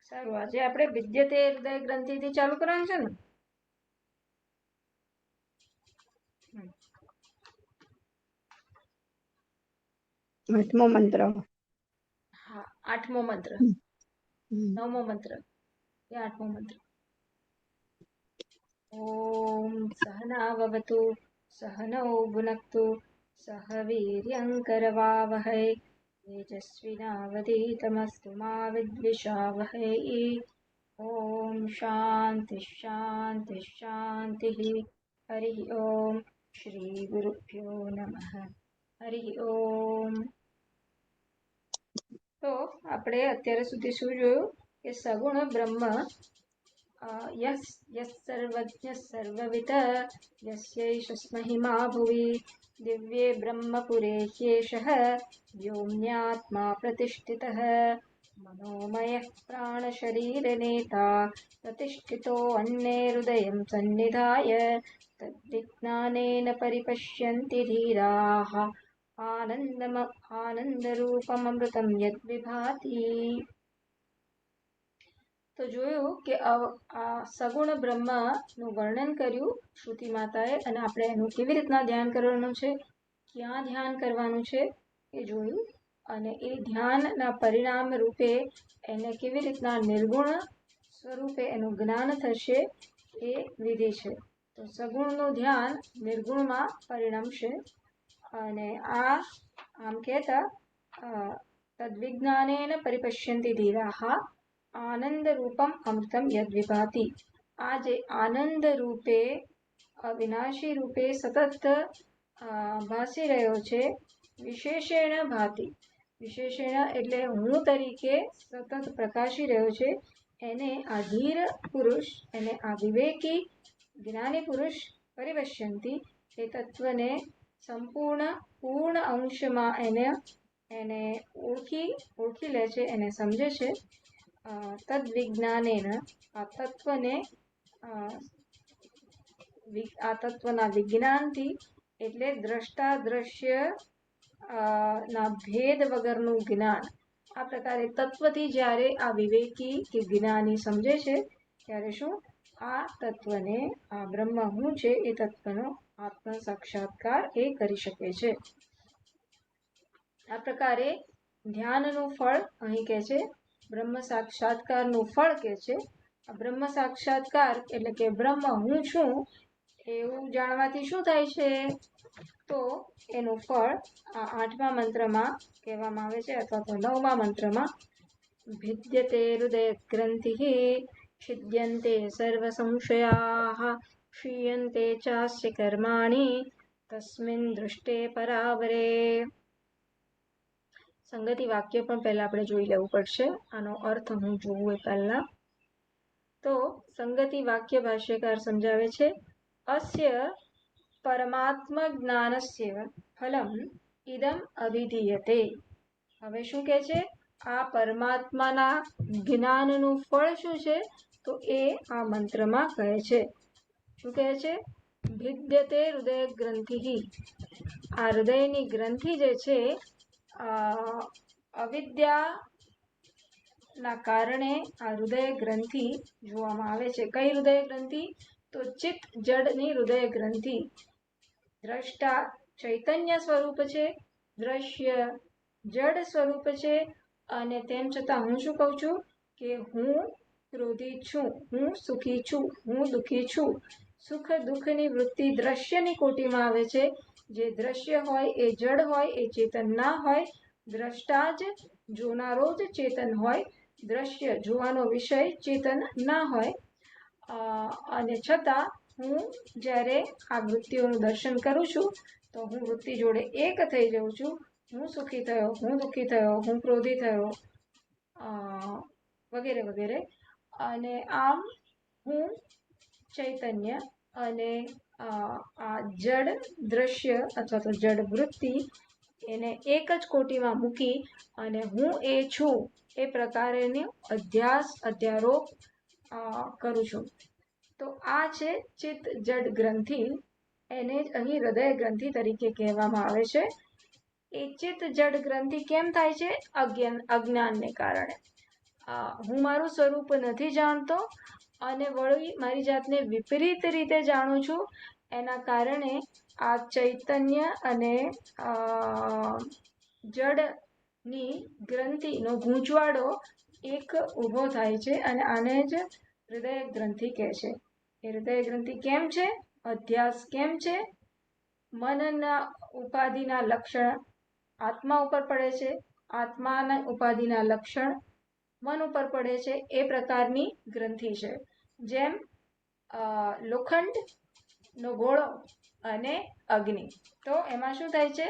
સારું, આજે આપણે વિદ્યતે હૃદય ગ્રંથિથી ચાલુ કરવાનું છે ને? આઠમો મંત્ર. હા, આઠમો મંત્ર. નવમો મંત્ર કે આઠમો મંત્ર? ઓમ સહનાવવતુ સહનૌ ભુનક્તુ સહ વીર્યંકરવાવહૈ તેજસ્વિનાવધીતમસ્તુ મા વિદ્વિષાવહૈ. ઓમ શાંતિ શાંતિ શાંતિ. હરિ ઓમ. શ્રી ગુરુભ્યો નમઃ. હરિ ઓમ. તો આપણે અત્યારે સુધી શું જોયું કે સગુણ બ્રહ્મ યસ સર્વજ્ઞ સર્વવિદ યસ્યૈષ મહિમા ભુવિ દિવ્યે બ્રહ્મપુરે ह्येषः व्योम्यात्मा प्रतिष्ठितः मनोमयः प्राणशरीरनेता प्रतिष्ठितो अन्ये हृदयं सन्निधाय तद्विज्ञानेन परिपश्यन्ति धीराः आनंदरूपमृतम यद्विभाति. તો જોયું કે આ સગુણ બ્રહ્મનું વર્ણન કર્યું શ્રુતિ માતાએ, અને આપણે એનું કેવી રીતના ધ્યાન કરવાનું છે, ક્યાં ધ્યાન કરવાનું છે એ જોયું, અને એ ધ્યાનના પરિણામ રૂપે એને કેવી રીતના નિર્ગુણ સ્વરૂપે એનું જ્ઞાન થશે એ વિધિ છે. તો સગુણનું ધ્યાન નિર્ગુણમાં પરિણમશે, અને આ આમ કહેતા તદ્વિજ્ઞાનેન પરિપશ્યન્તિ ધીરાહ આનંદ રૂપમ અમૃતમ યદ વિભાતિ. આ જે આનંદ રૂપે અવિનાશી રૂપે સતત ભાસી રહ્યો છે, વિશેષેણ ભાતિ, વિશેષેણ એટલે હું તરીકે સતત પ્રકાશી રહ્યો છે, એને આ ધીર પુરુષ, એને આ વિવેકી જ્ઞાની પુરુષ પરિપશ્યન્તિ, એ તત્વને પૂર્ણ અંશમાં એને ઓળખી લે છે, એને સમજે છે. તદ્વિજ્ઞાનેન આ તત્વના વિજ્ઞાનથી, એટલે દ્રષ્ટા દ્રશ્ય ના ભેદ વગરનું જ્ઞાન. આ પ્રકારે તત્વથી જ્યારે આ વિવેકી કે જ્ઞાની સમજે છે, ત્યારે શું આ તત્વને, આ બ્રહ્મ હું છે એ તત્વનો આત્મ સાક્ષાત્કાર એ કરી શકે છે. આ પ્રકારે ધ્યાનનું ફળ અહીં કે છે, બ્રહ્મ સાક્ષાત્કારનું ફળ કે છે. આ બ્રહ્મ સાક્ષાત્કાર એટલે કે બ્રહ્મ હું છું એવું જાણવાથી શું થાય છે, તો એનું ફળ આ આઠમા મંત્રમાં કહેવામાં આવે છે, અથવા તો નવમા મંત્રમાં ભિદ્યતે હૃદય ગ્રંથિ છિદ્યન્તે સર્વ સંશયાઃ ક્ષીયન્તે ચાસ્ય કર્માણિ તસ્મિન દૃષ્ટે પરાવરે. સંગતિ વાક્ય પણ પહેલા આપણે જોઈ લેવું પડશે, આનો અર્થ હું જોઉં એ પહેલા. તો સંગતિ વાક્ય ભાષ્યકાર સમજાવે છે, અસ્ય પરમાત્મ જ્ઞાનસ્ય ફલમ ઇદમ અવિધીયતે. હવે શું કહે છે, આ પરમાત્માના જ્ઞાનનું ફળ શું છે, તો એ આ મંત્રમાં કહે છે. શું કહે છે? ભિદ્યતે હૃદય ગ્રંથિ. આ હૃદયની ગ્રંથિ જે છે, અવિદ્યાના કારણે આ હૃદય ગ્રંથિ જોવામાં આવે છે. કઈ હૃદય ગ્રંથિ? તો ચિત્ત જડની હૃદય ગ્રંથિ. દ્રષ્ટા ચૈતન્ય સ્વરૂપ છે, દ્રશ્ય જડ સ્વરૂપ છે, અને તેમ છતાં હું શું કહું છું કે હું ક્રોધિત છું, હું સુખી છું, હું દુઃખી છું. સુખ દુઃખની વૃત્તિ દ્રશ્યની કોટીમાં આવે છે. જે દ્રશ્ય હોય એ જડ હોય, એ ચેતન ના હોય. દ્રષ્ટા જ, જોનારો જ ચેતન હોય, દ્રશ્ય જોવાનો વિષય ચેતન ના હોય. અને છતાં હું જ્યારે આ વૃત્તિઓનું દર્શન કરું છું, તો હું વૃત્તિ જોડે એક થઈ જાઉં છું. હું સુખી થયો, હું દુઃખી થયો, હું ક્રોધી થયો, વગેરે વગેરે. અને આમ હું ચૈતન્ય અને આ જડ દ્રશ્ય અથવા તો જડ વૃત્તિ એને એક જ કોટીમાં મૂકી અને હું એ છું એ પ્રકારેનો અધ્યારોપ કરું છું. તો આ છે ચિત્ત જડ ગ્રંથિ, એને જ અહીં હૃદય ગ્રંથિ તરીકે કહેવામાં આવે છે. એ ચિત્ત જડ ગ્રંથિ કેમ થાય છે? અજ્ઞાનને કારણે. હું મારું સ્વરૂપ નથી જાણતો અને વળી મારી જાતને વિપરીત રીતે જાણું છું. એના કારણે આ ચૈતન્ય અને જડની ગ્રંથિનો ગૂંચવાડો એક ઊભો થાય છે અને આને જ હૃદય ગ્રંથિ કહે છે. એ હૃદય ગ્રંથિ કેમ છે? અધ્યાસ કેમ છે? મનના ઉપાધિના લક્ષણ આત્મા ઉપર પડે છે, આત્માના ઉપાધિના લક્ષણ મન ઉપર પડે છે, એ પ્રકારની ગ્રંથિ છે. જેમ લોખંડનો ગોળો અને અગ્નિ. તો એમાં શું થાય છે?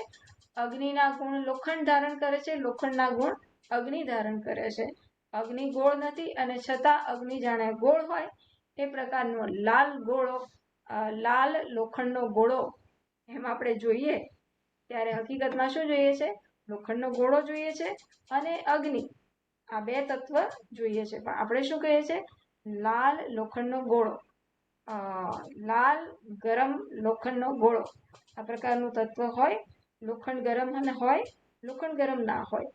અગ્નિના ગુણ લોખંડ ધારણ કરે છે, લોખંડના ગુણ અગ્નિ ધારણ કરે છે. અગ્નિ ગોળ નથી અને છતાં અગ્નિ જાણે ગોળ હોય એ પ્રકારનો લાલ લોખંડનો ગોળો એમ આપણે જોઈએ ત્યારે હકીકતમાં શું જોઈએ છે? લોખંડનો ગોળો જોઈએ છે અને અગ્નિ, આ બે તત્વ જોઈએ છે. પણ આપણે શું કહીએ છીએ? લાલ લોખંડનો ગોળો, લાલ ગરમ લોખંડનો ગોળો, આ પ્રકારનું તત્વ હોય. લોખંડ ગરમ અને હોય, લોખંડ ગરમ ના હોય.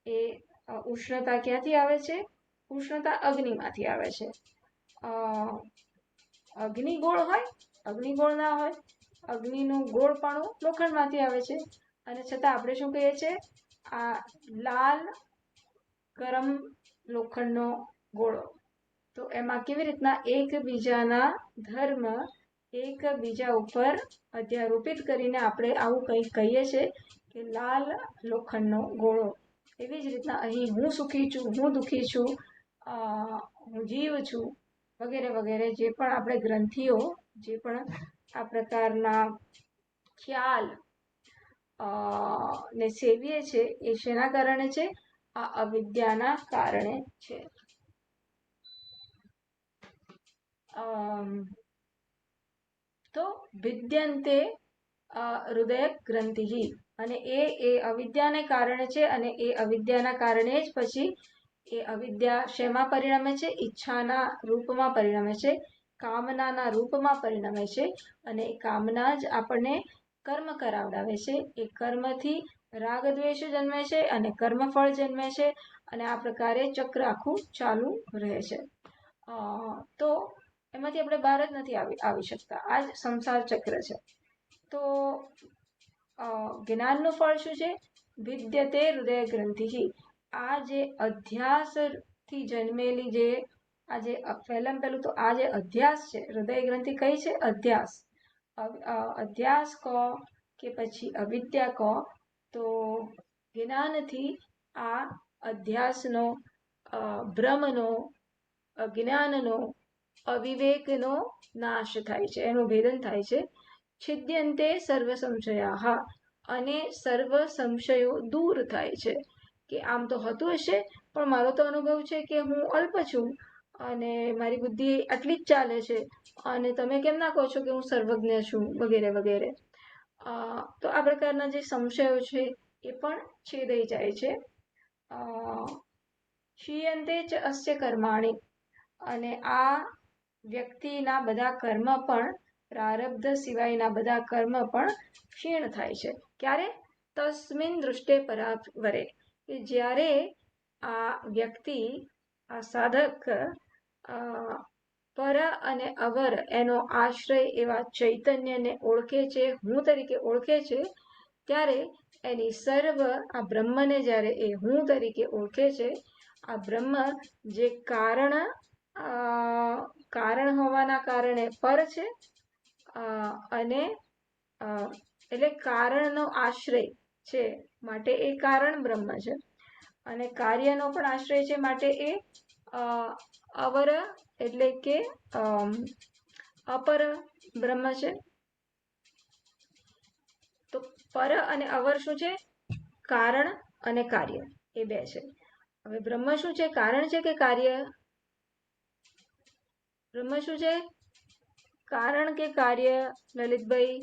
એ ઉષ્ણતા ક્યાંથી આવે છે? ઉષ્ણતા અગ્નિમાંથી આવે છે. અગ્નિ ગોળ હોય, અગ્નિ ગોળ ના હોય. અગ્નિનું ગોળપણું લોખંડમાંથી આવે છે અને છતાં આપણે શું કહીએ છીએ? આ લાલ ગરમ લોખંડનો ગોળો. તો એમાં કેવી રીતના એકબીજાના ધર્મ એકબીજા ઉપર અધ્યારોપિત કરીને આપણે આવું કંઈક કહીએ છીએ કે લાલ લોખંડનો ગોળો. એવી જ રીતના અહીં હું સુખી છું, હું દુઃખી છું, હું જીવ છું, વગેરે વગેરે જે પણ આપણે ગ્રંથિઓ, જે પણ આ પ્રકારના ખ્યાલ ને સેવીએ છે એ શેના કારણે છે? આ અવિદ્યાના કારણે છે. તો વિદ્યન્તે હૃદય ગ્રંથિ, અને એ અવિદ્યાને કારણે છે અને એ અવિદ્યાના કારણે જ પછી એ અવિદ્યા શેમાં પરિણમે છે? ઈચ્છાના રૂપમાં પરિણમે છે, કામનાના રૂપમાં પરિણમે છે અને એ કામના જ આપણને કર્મ કરાવડાવે છે. એ કર્મથી રાગ દ્વેષ જન્મે છે અને કર્મફળ જન્મે છે અને આ પ્રકારે ચક્ર આખું ચાલુ રહે છે. તો એમાંથી આપણે બહાર જ નથી આવી શકતા. આ જ સંસાર ચક્ર છે. તો જ્ઞાનનું ફળ શું છે? વિદ્યતે હૃદય ગ્રંથિ. આ જે અધ્યાસથી જન્મેલી જે આજે પહેલું તો આ જે અધ્યાસ છે, હૃદય ગ્રંથિ કઈ છે? અધ્યાસ. અધ્યાસ કહો કે પછી અવિદ્યા કહો, તો જ્ઞાનથી આ અધ્યાસનો, ભ્રમનો, અજ્ઞાનનો, અવિવેકનો નાશ થાય છે, એનું ભેદન થાય છે. છિદ્યંતે સર્વ સંશયા, અને સર્વ સંશયો દૂર થાય છે. કે આમ તો હતું હશે, પણ મારો તો અનુભવ છે કે હું અલ્પ છું અને મારી બુદ્ધિ આટલી જ ચાલે છે અને તમે કેમ ના કહો છો કે હું સર્વજ્ઞ છું, વગેરે વગેરે. તો આ પ્રકારના જે સંશયો છે એ પણ છેદાઈ જાય છે. ક્ષીયંતે ચ અસ્ય કર્માણિ, અને આ વ્યક્તિના બધા કર્મ પણ, પ્રારબ્ધ સિવાયના બધા કર્મ પણ ક્ષીણ થાય છે. ક્યારે? તસ્મિન દૃષ્ટે પરાવરે, કે જ્યારે આ વ્યક્તિ, આ સાધક પર અને અવર એનો આશ્રય એવા ચૈતન્યને ઓળખે છે, હું તરીકે ઓળખે છે, ત્યારે એની સર્વ આ બ્રહ્મને જ્યારે એ હું તરીકે ઓળખે છે, આ બ્રહ્મ જે કારણ હોવાના કારણે પર છે, અને એટલે કારણનો આશ્રય છે માટે એ કારણ બ્રહ્મ છે, અને કાર્યનો પણ આશ્રય છે માટે એ અવર એટલે કે અપર બ્રહ્મ છે. તો પર અને અવર શું છે? કારણ અને કાર્ય, એ બે છે. હવે બ્રહ્મ શું છે? કારણ છે કે કાર્ય? બ્રહ્મ શું છે? કારણ કે કાર્ય? લલિતભાઈ,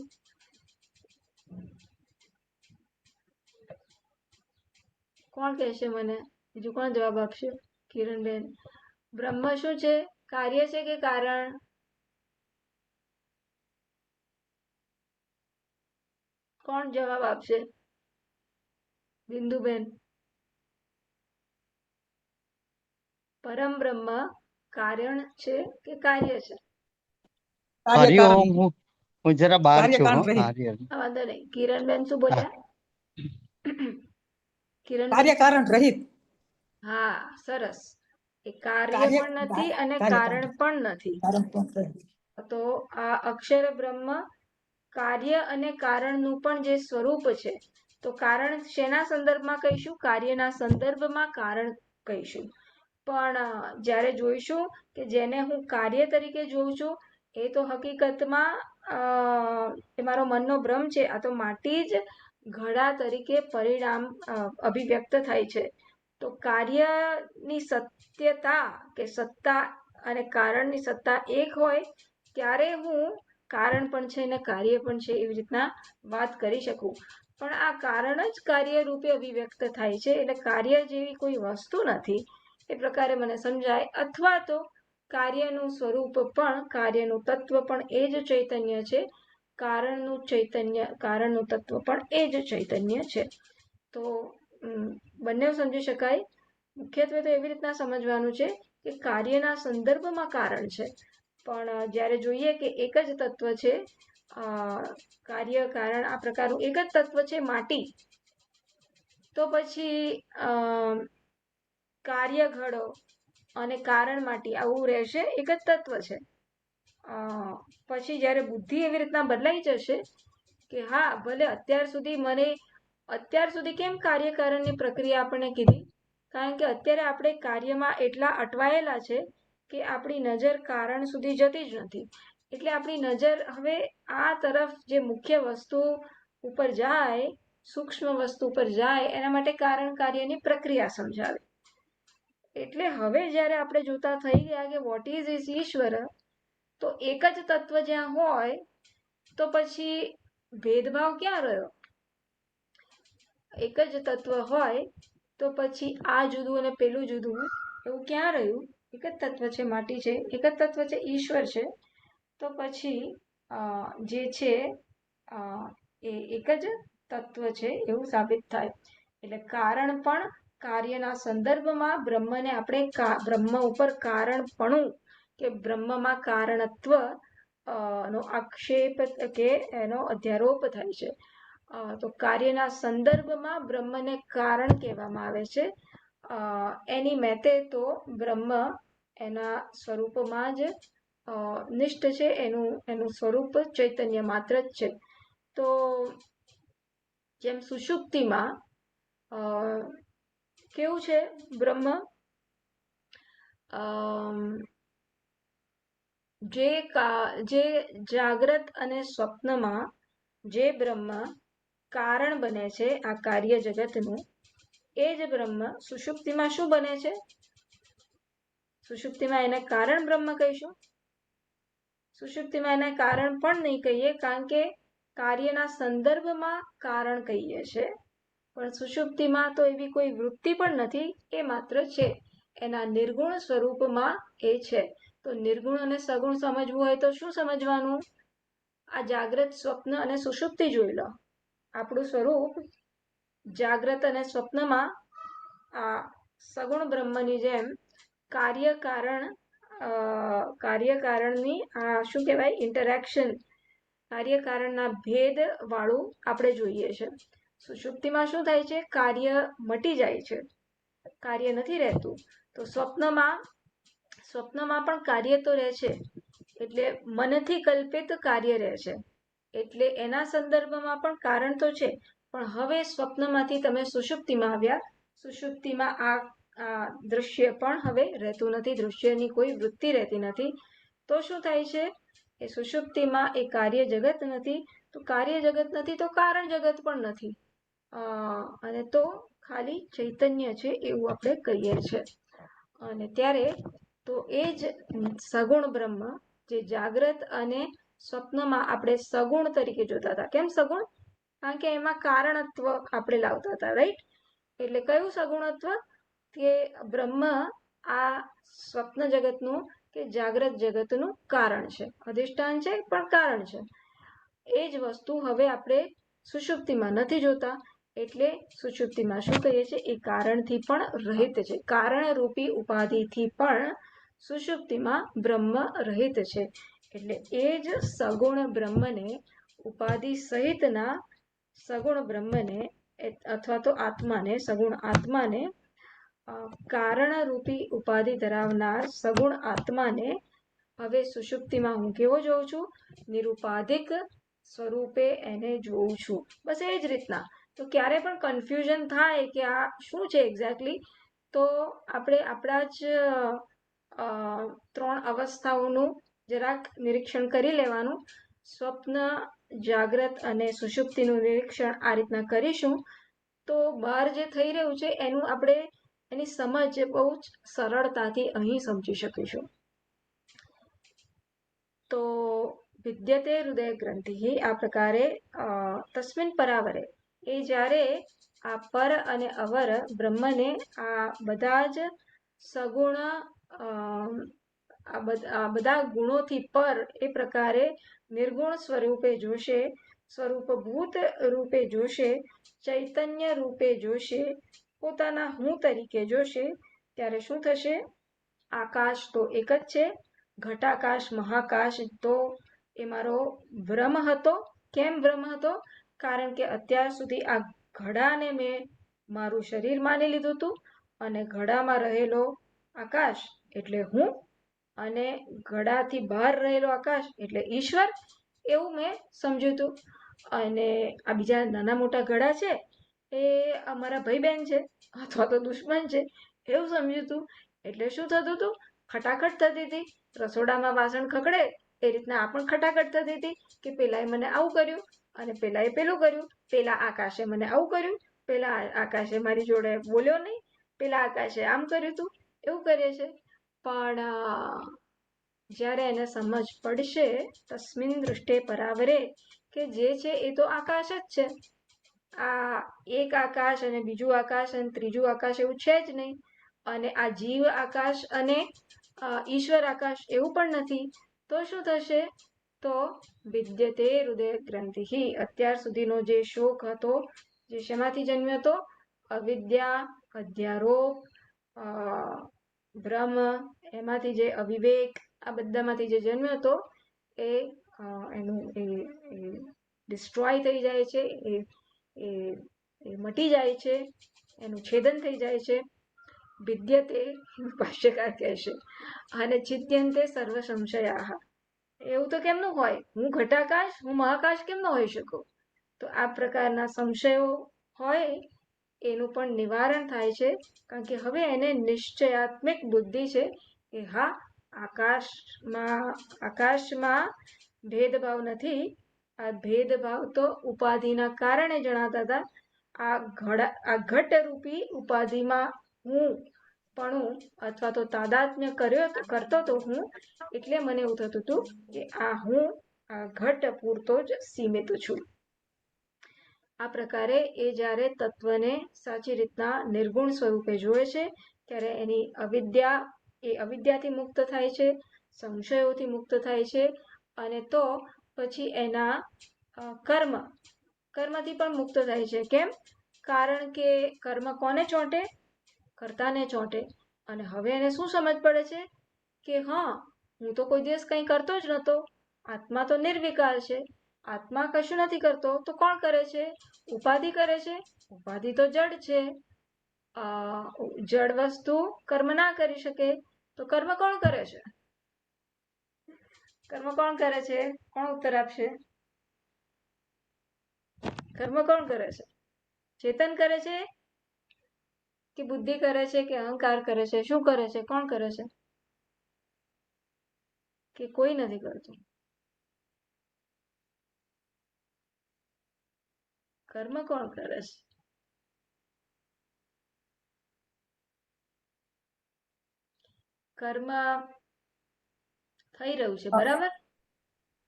કોણ કહેશે મને? બીજું કોણ જવાબ આપશે? કિરણબેન, બ્રહ્મ શું છે? કાર્ય છે કે કારણ? કોણ જવાબ આપશે? બિંદુબેન. પરમ બ્રહ્મ કારણ છે કે કાર્ય છે? હરિઓમ, હું જરા બહાર છું. કાર્યકારણ રહિત. વાંધો નહીં. કિરણબેન શું બોલ્યા? કિરણબેન કાર્યકારણ રહિત. હા, સરસ. એ કાર્ય કાર્ય- પણ નથી અને કાર્યકારણ. કારણ પણ નથી. કારણ પણ રહિત. તો આ અક્ષર બ્રહ્મ કાર્ય અને કારણનું પણ જે સ્વરૂપ છે, તો કારણ શેના સંદર્ભમાં કહીશું? કાર્યના સંદર્ભમાં કારણ કહીશું. પણ જ્યારે જોઈશું કે જેને હું કાર્ય તરીકે જોઉં છું એ તો હકીકતમાં એ મારો મનનો ભ્રમ છે. આ તો માટી જ ઘડા તરીકે પરિણામ અભિવ્યક્ત થાય છે. તો કાર્યની સત્યતા કે સત્તા અને કારણની સત્તા એક હોય ત્યારે હું કારણ પણ છે ને કાર્ય પણ છે એવી રીતના વાત કરી શકું. પણ આ કારણ જ કાર્ય રૂપે અભિવ્યક્ત થાય છે, એટલે કાર્ય જેવી કોઈ વસ્તુ નથી એ પ્રકારે મને સમજાય. અથવા તો કાર્યનું સ્વરૂપ પણ, કાર્યનું તત્વ પણ એ જ ચૈતન્ય છે, કારણનું તત્વ પણ એ જ ચૈતન્ય છે. તો બંને સમજી શકાય. મુખ્યત્વે તો એવી રીતના સમજવાનું છે કે કાર્યના સંદર્ભમાં કારણ છે, પણ જ્યારે જોઈએ કે એક જ તત્વ છે, કાર્ય કારણ આ પ્રકારનું એક જ તત્વ છે માટી, તો પછી કાર્ય ઘડો અને કારણ માટી આવું રહેશે, એક જ તત્વ છે. પછી જ્યારે બુદ્ધિ એવી રીતના બદલાઈ જશે કે હા ભલે અત્યાર સુધી કેમ કાર્યકારણની પ્રક્રિયા આપણને કીધી? કારણ કે અત્યારે આપણે કાર્યમાં એટલા અટવાયેલા છે કે આપણી નજર કારણ સુધી જતી જ નથી. એટલે આપણી નજર હવે આ તરફ જે મુખ્ય વસ્તુ ઉપર જાય, સૂક્ષ્મ વસ્તુ ઉપર જાય, એના માટે કારણ કાર્યની પ્રક્રિયા સમજાવે. એટલે હવે જ્યારે આપણે જોતા થઈ ગયા કે વોટ ઇઝ ઈશ્વર, તો એક જ તત્વ જ્યાં હોય તો પછી ભેદભાવ ક્યાં રહ્યો? એક જ તત્વ હોય તો પછી આ જુદું અને પેલું જુદું એવું ક્યાં રહ્યું? એક જ તત્વ છે માટી છે, એક જ તત્વ છે ઈશ્વર છે, તો પછી જે છે એ એક જ તત્વ છે એવું સાબિત થાય. એટલે કારણ પણ કાર્યના સંદર્ભમાં બ્રહ્મને આપણે બ્રહ્મ ઉપર કારણપણું કે બ્રહ્મમાં કારણત્વ નો આક્ષેપ કે એનો અધ્યારોપ થાય છે. તો કાર્યના સંદર્ભમાં બ્રહ્મને કારણ કહેવામાં આવે છે. એની મેતે તો બ્રહ્મ એના સ્વરૂપમાં જ નિષ્ઠ છે, એનું સ્વરૂપ ચૈતન્ય માત્ર જ છે. તો જેમ સુષુપ્તિમાં કેવું છે બ્રહ્મ, જે જાગ્રત અને સ્વપ્નમાં જે બ્રહ્મ કારણ બને છે આ કાર્ય જગતનું, એ જ બ્રહ્મ સુષુપ્તિમાં શું બને છે? સુષુપ્તિમાં એને કારણ બ્રહ્મ કહીશું? સુષુપ્તિમાં એને કારણ પણ નહીં કહીએ, કારણ કે કાર્યના સંદર્ભમાં કારણ કહીએ છે. પણ સુષુપ્તિમાં તો એવી કોઈ વૃત્તિ પણ નથી, એ માત્ર છે, એના નિર્ગુણ સ્વરૂપમાં એ છે. તો નિર્ગુણ અને સગુણ સમજવું હોય તો શું સમજવાનું? આ જાગ્રત, સ્વપ્ન અને સુષુપ્તિ જોઈ લો. આપણું સ્વરૂપ જાગ્રત અને સ્વપ્નમાં આ સગુણ બ્રહ્મની જેમ કાર્યકારણની આ શું કહેવાય ઇન્ટરેક્શન, કાર્યકારણના ભેદ વાળું આપણે જોઈએ છે. સુષુપ્તિમાં શું થાય છે? કાર્ય મટી જાય છે, કાર્ય નથી રહેતું. તો સ્વપ્નમાં પણ કાર્ય તો રહે છે, એટલે મનથી કલ્પિત કાર્ય રહે છે, એટલે એના સંદર્ભમાં પણ કારણ તો છે. પણ હવે સ્વપ્નમાંથી તમે સુષુપ્તિમાં આવ્યા, સુષુપ્તિમાં આ દૃશ્ય પણ હવે રહેતું નથી, દૃશ્યની કોઈ વૃત્તિ રહેતી નથી. તો શું થાય છે? એ સુષુપ્તિમાં એ કાર્ય જગત નથી, તો કાર્ય જગત નથી તો કારણ જગત પણ નથી, અને તો ખાલી ચૈતન્ય છે એવું આપણે કહીએ છીએ. અને ત્યારે તો એ જ સગુણ બ્રહ્મ જે જાગ્રત અને સ્વપ્નમાં આપણે સગુણ તરીકે જોતા હતા. કેમ સગુણ? કારણ કે એમાં કારણત્વ આપણે લાવતા હતા, રાઈટ? એટલે કયું સગુણત્વ? કે બ્રહ્મ આ સ્વપ્ન જગતનું કે જાગ્રત જગતનું કારણ છે, અધિષ્ઠાન છે પણ કારણ છે. એ જ વસ્તુ હવે આપણે સુષુપ્તિમાં નથી જોતા, એટલે સુષુપ્તિમાં શું કહીએ છીએ, એ કારણથી પણ રહિત છે. કારણરૂપી ઉપાધિથી પણ સુષુપ્તિમાં બ્રહ્મ રહિત છે. એટલે એ જ સગુણ બ્રહ્મને, ઉપાધિ સહિતના સગુણ બ્રહ્મને અથવા તો આત્માને, સગુણ આત્માને, કારણરૂપી ઉપાધિ ધરાવનાર સગુણ આત્માને હવે સુષુપ્તિમાં હું કેવો જોઉં છું, નિરુપાધિક સ્વરૂપે એને જોઉં છું. બસ એ જ રીતના. તો ક્યારે પણ કન્ફ્યુઝન થાય કે આ શું છે એક્ઝેક્ટલી, તો આપણે આપણા જ 3 અવસ્થાઓનું જરાક નિરીક્ષણ કરી લેવાનું. સ્વપ્ન, જાગ્રત અને સુષુપ્તિનું નિરીક્ષણ આ રીતના કરીશું તો બહાર જે થઈ રહ્યું છે એની સમજ બહુ જ સરળતાથી અહીં સમજી શકીશું. તો વિદ્યતે હૃદય ગ્રંથિ, આ પ્રકારે તસ્મિન પરાવરે, એ જ્યારે આ પર અને અવર બ્રહ્મને આ બધા જ સગુણ આ બધા ગુણોથી પર એ પ્રકારે નિર્ગુણ સ્વરૂપે જોશે, સ્વરૂપભૂત રૂપે જોશે, ચૈતન્ય રૂપે જોશે, પોતાના હું તરીકે જોશે, ત્યારે શું થશે? આકાશ તો એક જ છે, ઘટાકાશ મહાકાશ તો એ મારો ભ્રમ હતો. કેમ ભ્રમ હતો? કારણ કે અત્યાર સુધી આ ઘડાને મેં મારું શરીર માની લીધું હતું, અને ઘડામાં રહેલો આકાશ એટલે હું, અને ઘડાથી બહાર રહેલો આકાશ એટલે ઈશ્વર, એવું મેં સમજ્યું હતું. અને આ બીજા નાના મોટા ઘડા છે એ અમારા ભાઈ બહેન છે અથવા તો દુશ્મન છે, એવું સમજ્યું હતું. એટલે શું થતું હતું? ખટાખટ થતી હતી. રસોડામાં વાસણ ખખડે એ રીતના આ પણ ખટાખટ થતી હતી કે પેલાએ મને આવું કર્યું અને પેલાએ પેલું કર્યું, પેલા આકાશે મને આવું કર્યું, પેલા આકાશે મારી જોડે બોલ્યો નહીં, પેલા આકાશે આમ કર્યું હતું, એવું કરીએ છે. પણ જ્યારે એને સમજ પડશે તસ્મિન દૃષ્ટે પરાવરે, કે જે છે એ તો આકાશ જ છે, આ એક આકાશ અને બીજું આકાશ અને ત્રીજું આકાશ એવું છે જ નહીં, અને આ જીવ આકાશ અને ઈશ્વર આકાશ એવું પણ નથી. તો શું થશે? તો વિદ્યતે હૃદય ગ્રંથિ, અત્યાર સુધીનો જે શોક હતો, જે શેમાંથી જન્મ્યો હતો? અવિદ્યા, અધ્યારોપ, ભ્રમ, એમાંથી જે અવિવેક, આ બધામાંથી જે જન્મ્યો હતો એ એનું ડિસ્ટ્રોય થઈ જાય છે, એ મટી જાય છે, એનું છેદન થઈ જાય છે. વિદ્યતે, ભાષ્યકાર કહેશે, અને ચિત્યંતે સર્વ સંશયા. એવું તો કેમનું હોય? હું ઘટાકાશ, હું મહાકાશ કેમ ન હોઈ શકું? તો આ પ્રકારના સંશયો હોય એનું પણ નિવારણ થાય છે, કારણ કે હવે એને નિશ્ચયાત્મક બુદ્ધિ છે કે હા, આકાશમાં ભેદભાવ નથી. આ ભેદભાવ તો ઉપાધિના કારણે જણાતા હતા. આ ઘટરૂપી ઉપાધિમાં હું પણ અથવા તો તાદાત્મ્ય કરતો તો હું, એટલે મને એવું થતું હતું કે હું આ ઘટ પૂરતો જ સીમિત છું. આ પ્રકારે એ જ્યારે તત્વને સાચી રીતના નિર્ગુણ સ્વરૂપે જોવે છે ત્યારે એની અવિદ્યાથી મુક્ત થાય છે, સંશયોથી મુક્ત થાય છે, અને તો પછી એના કર્મથી પણ મુક્ત થાય છે. કેમ? કારણ કે કર્મ કોને ચોંટે? કર્તાને ચોંટે. અને હવે એને શું સમજ પડે છે કે હા, હું તો કોઈ દિવસ કંઈ કરતો જ નહોતો, આત્મા તો નિર્વિકાર છે, આત્મા કશું નથી કરતો, તો કોણ કરે છે? ઉપાધિ કરે છે. ઉપાધિ તો જડ છે, જડ વસ્તુ કર્મ ના કરી શકે, તો કર્મ કોણ કરે છે? કર્મ કોણ કરે છે? કોણ ઉત્તર આપશે? કર્મ કોણ કરે છે? ચેતન કરે છે કે બુદ્ધિ કરે છે કે અહંકાર કરે છે? શું કરે છે? કોણ કરે છે? કે કોઈ નથી કરતું? કર્મ કોણ કરે છે? કર્મ થઈ રહ્યું છે, બરાબર?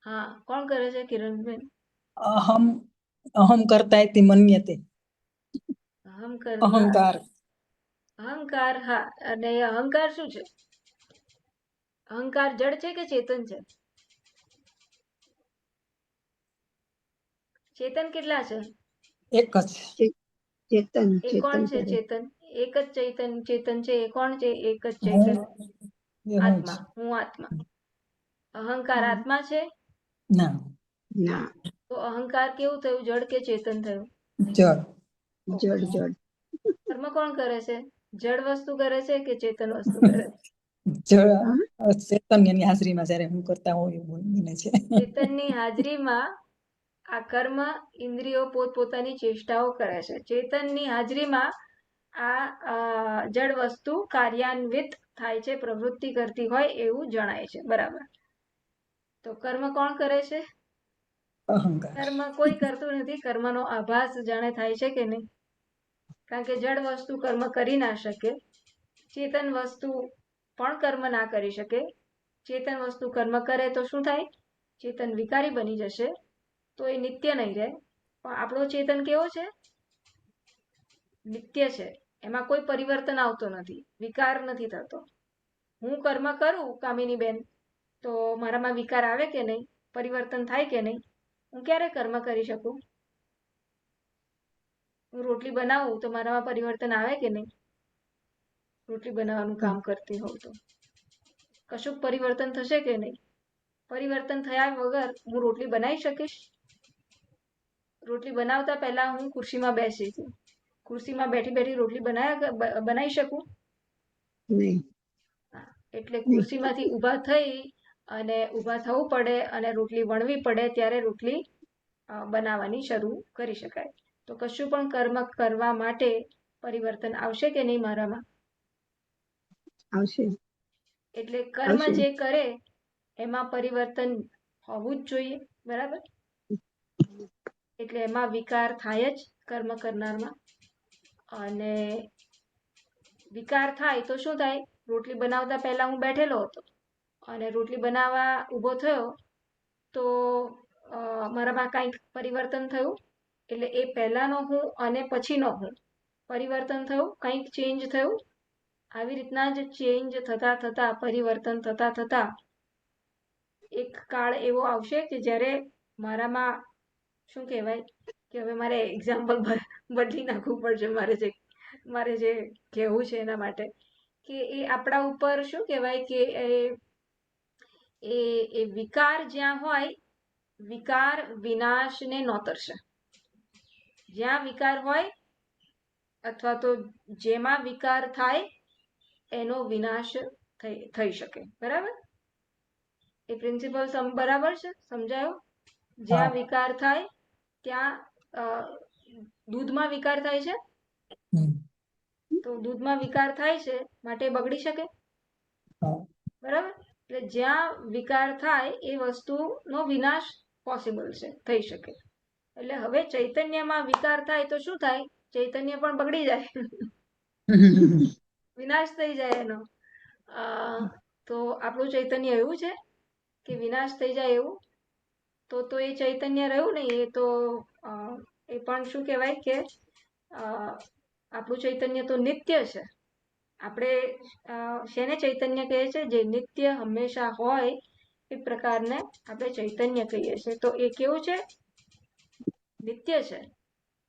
હા, કોણ કરે છે કિરણબેન? અહમ કરતા ઇતિ મન્યતે. અહંકાર. અહંકાર, હા. અને અહંકાર શું છે? અહંકાર જડ છે કે ચેતન છે? ચેતન કેટલા છે? એક જ. ચેતન એ કોણ ચેતન છે? કરે. ચેતન. એક જ ચેતન છે. એ કોણ છે? એક જ હું ચેતન. એ હું જ. આત્મા. હું આત્મા. અહંકાર આત્મા છે? ના, ના, તો અહંકાર કેવું થયું? જડ કે ચેતન થયું? જળ. જડ જડ. કર્મ કોણ કરે છે? જડ વસ્તુ કરે છે કે ચેતન વસ્તુ કરે છે? જળ હા? ચૈતન્યની હાજરીમાં જ્યારે હું કરતા હોય એવું બને છે. ચેતનની હાજરીમાં આ કર્મ ઇન્દ્રિયો પોતપોતાની ચેષ્ટાઓ કરે છે. ચેતનની હાજરીમાં આ જડ વસ્તુ કાર્યાન્વિત થાય છે, પ્રવૃત્તિ કરતી હોય એવું જણાય છે. બરાબર. તો કર્મ કોણ કરે છે? અહંકાર. કર્મ કોઈ કરતું નથી. કર્મનો આભાસ જાણે થાય છે કે નહીં? કારણ કે જડ વસ્તુ કર્મ કરી ના શકે. ચેતન વસ્તુ પણ કર્મ ના કરી શકે. ચેતન વસ્તુ કર્મ કરે તો શું થાય? ચેતન વિકારી બની જશે, તો એ નિત્ય નહીં રહે. પણ આપણો ચેતન કેવો છે? નિત્ય છે. એમાં કોઈ પરિવર્તન આવતો નથી, વિકાર નથી થતો. હું કર્મ કરું કામિની બેન, તો મારામાં વિકાર આવે કે નહીં? પરિવર્તન થાય કે નહીં? હું ક્યારે કર્મ કરી શકું? હું રોટલી બનાવું તો મારામાં પરિવર્તન આવે કે નહીં? રોટલી બનાવવાનું કામ કરતી હોઉં તો કશુંક પરિવર્તન થશે કે નહીં? પરિવર્તન થયા વગર હું રોટલી બનાવી શકીશ? રોટલી બનાવતા પહેલા હું ખુરશીમાં બેસી છું. ખુરશીમાં બેઠી બેઠી રોટલી બનાવી શકું? નહીં. એટલે ખુરશીમાંથી ઊભા થઈ અને ઊભા થવું પડે અને રોટલી વણવી પડે, ત્યારે રોટલી બનાવવાની શરૂ કરી શકાય. તો કશું પણ કર્મ કરવા માટે પરિવર્તન આવશે કે નહીં મારામાં? આવશે. એટલે કર્મ આવશે. જે કરે એમાં પરિવર્તન હોવું જ જોઈએ. બરાબર. એટલે એમાં વિકાર થાય જ કર્મ કરનારમાં. અને વિકાર થાય તો શું થાય? રોટલી બનાવતા પહેલા હું બેઠેલો હતો અને રોટલી બનાવવા ઊભો થયો તો મારામાં કંઈક પરિવર્તન થયું. એટલે એ પહેલાનો હું અને પછીનો હું પરિવર્તન થયું, કંઈક ચેન્જ થયું. આવી રીતના જ ચેન્જ થતા થતા, પરિવર્તન થતા થતા એક કાળ એવો આવશે કે જ્યારે મારામાં શું કહેવાય કે હવે મારે એક્ઝામ્પલ બદલી નાખવું પડશે મારે જે કહેવું છે એના માટે, કે એ આપણા ઉપર શું કહેવાય કે એ વિકાર જ્યાં હોય, વિકાર વિનાશને નોતરશે. જ્યાં વિકાર હોય અથવા તો જેમાં વિકાર થાય એનો વિનાશ થઈ શકે. બરાબર. એ પ્રિન્સિપલ બરાબર છે? સમજાયો? જ્યાં વિકાર થાય ત્યાં દૂધમાં વિકાર થાય છે, તો દૂધમાં વિકાર થાય છે માટે બગડી શકે. બરાબર. એટલે જ્યાં વિકાર થાય એ વસ્તુનો વિનાશ પોસિબલ છે, થઈ શકે. એટલે હવે ચૈતન્યમાં વિકાર થાય તો શું થાય? ચૈતન્ય પણ બગડી જાય, વિનાશ થઈ જાય એનો. તો આપણું ચૈતન્ય એવું છે કે વિનાશ થઈ જાય એવું? તો એ ચૈતન્ય રહ્યું નહીં. એ તો એ પણ શું કહેવાય કે આપણું ચૈતન્ય તો નિત્ય છે. આપણે શેને ચૈતન્ય કહીએ છીએ? જે નિત્ય હંમેશા હોય એ પ્રકારને આપણે ચૈતન્ય કહીએ છીએ. તો એ કેવું છે? નિત્ય છે.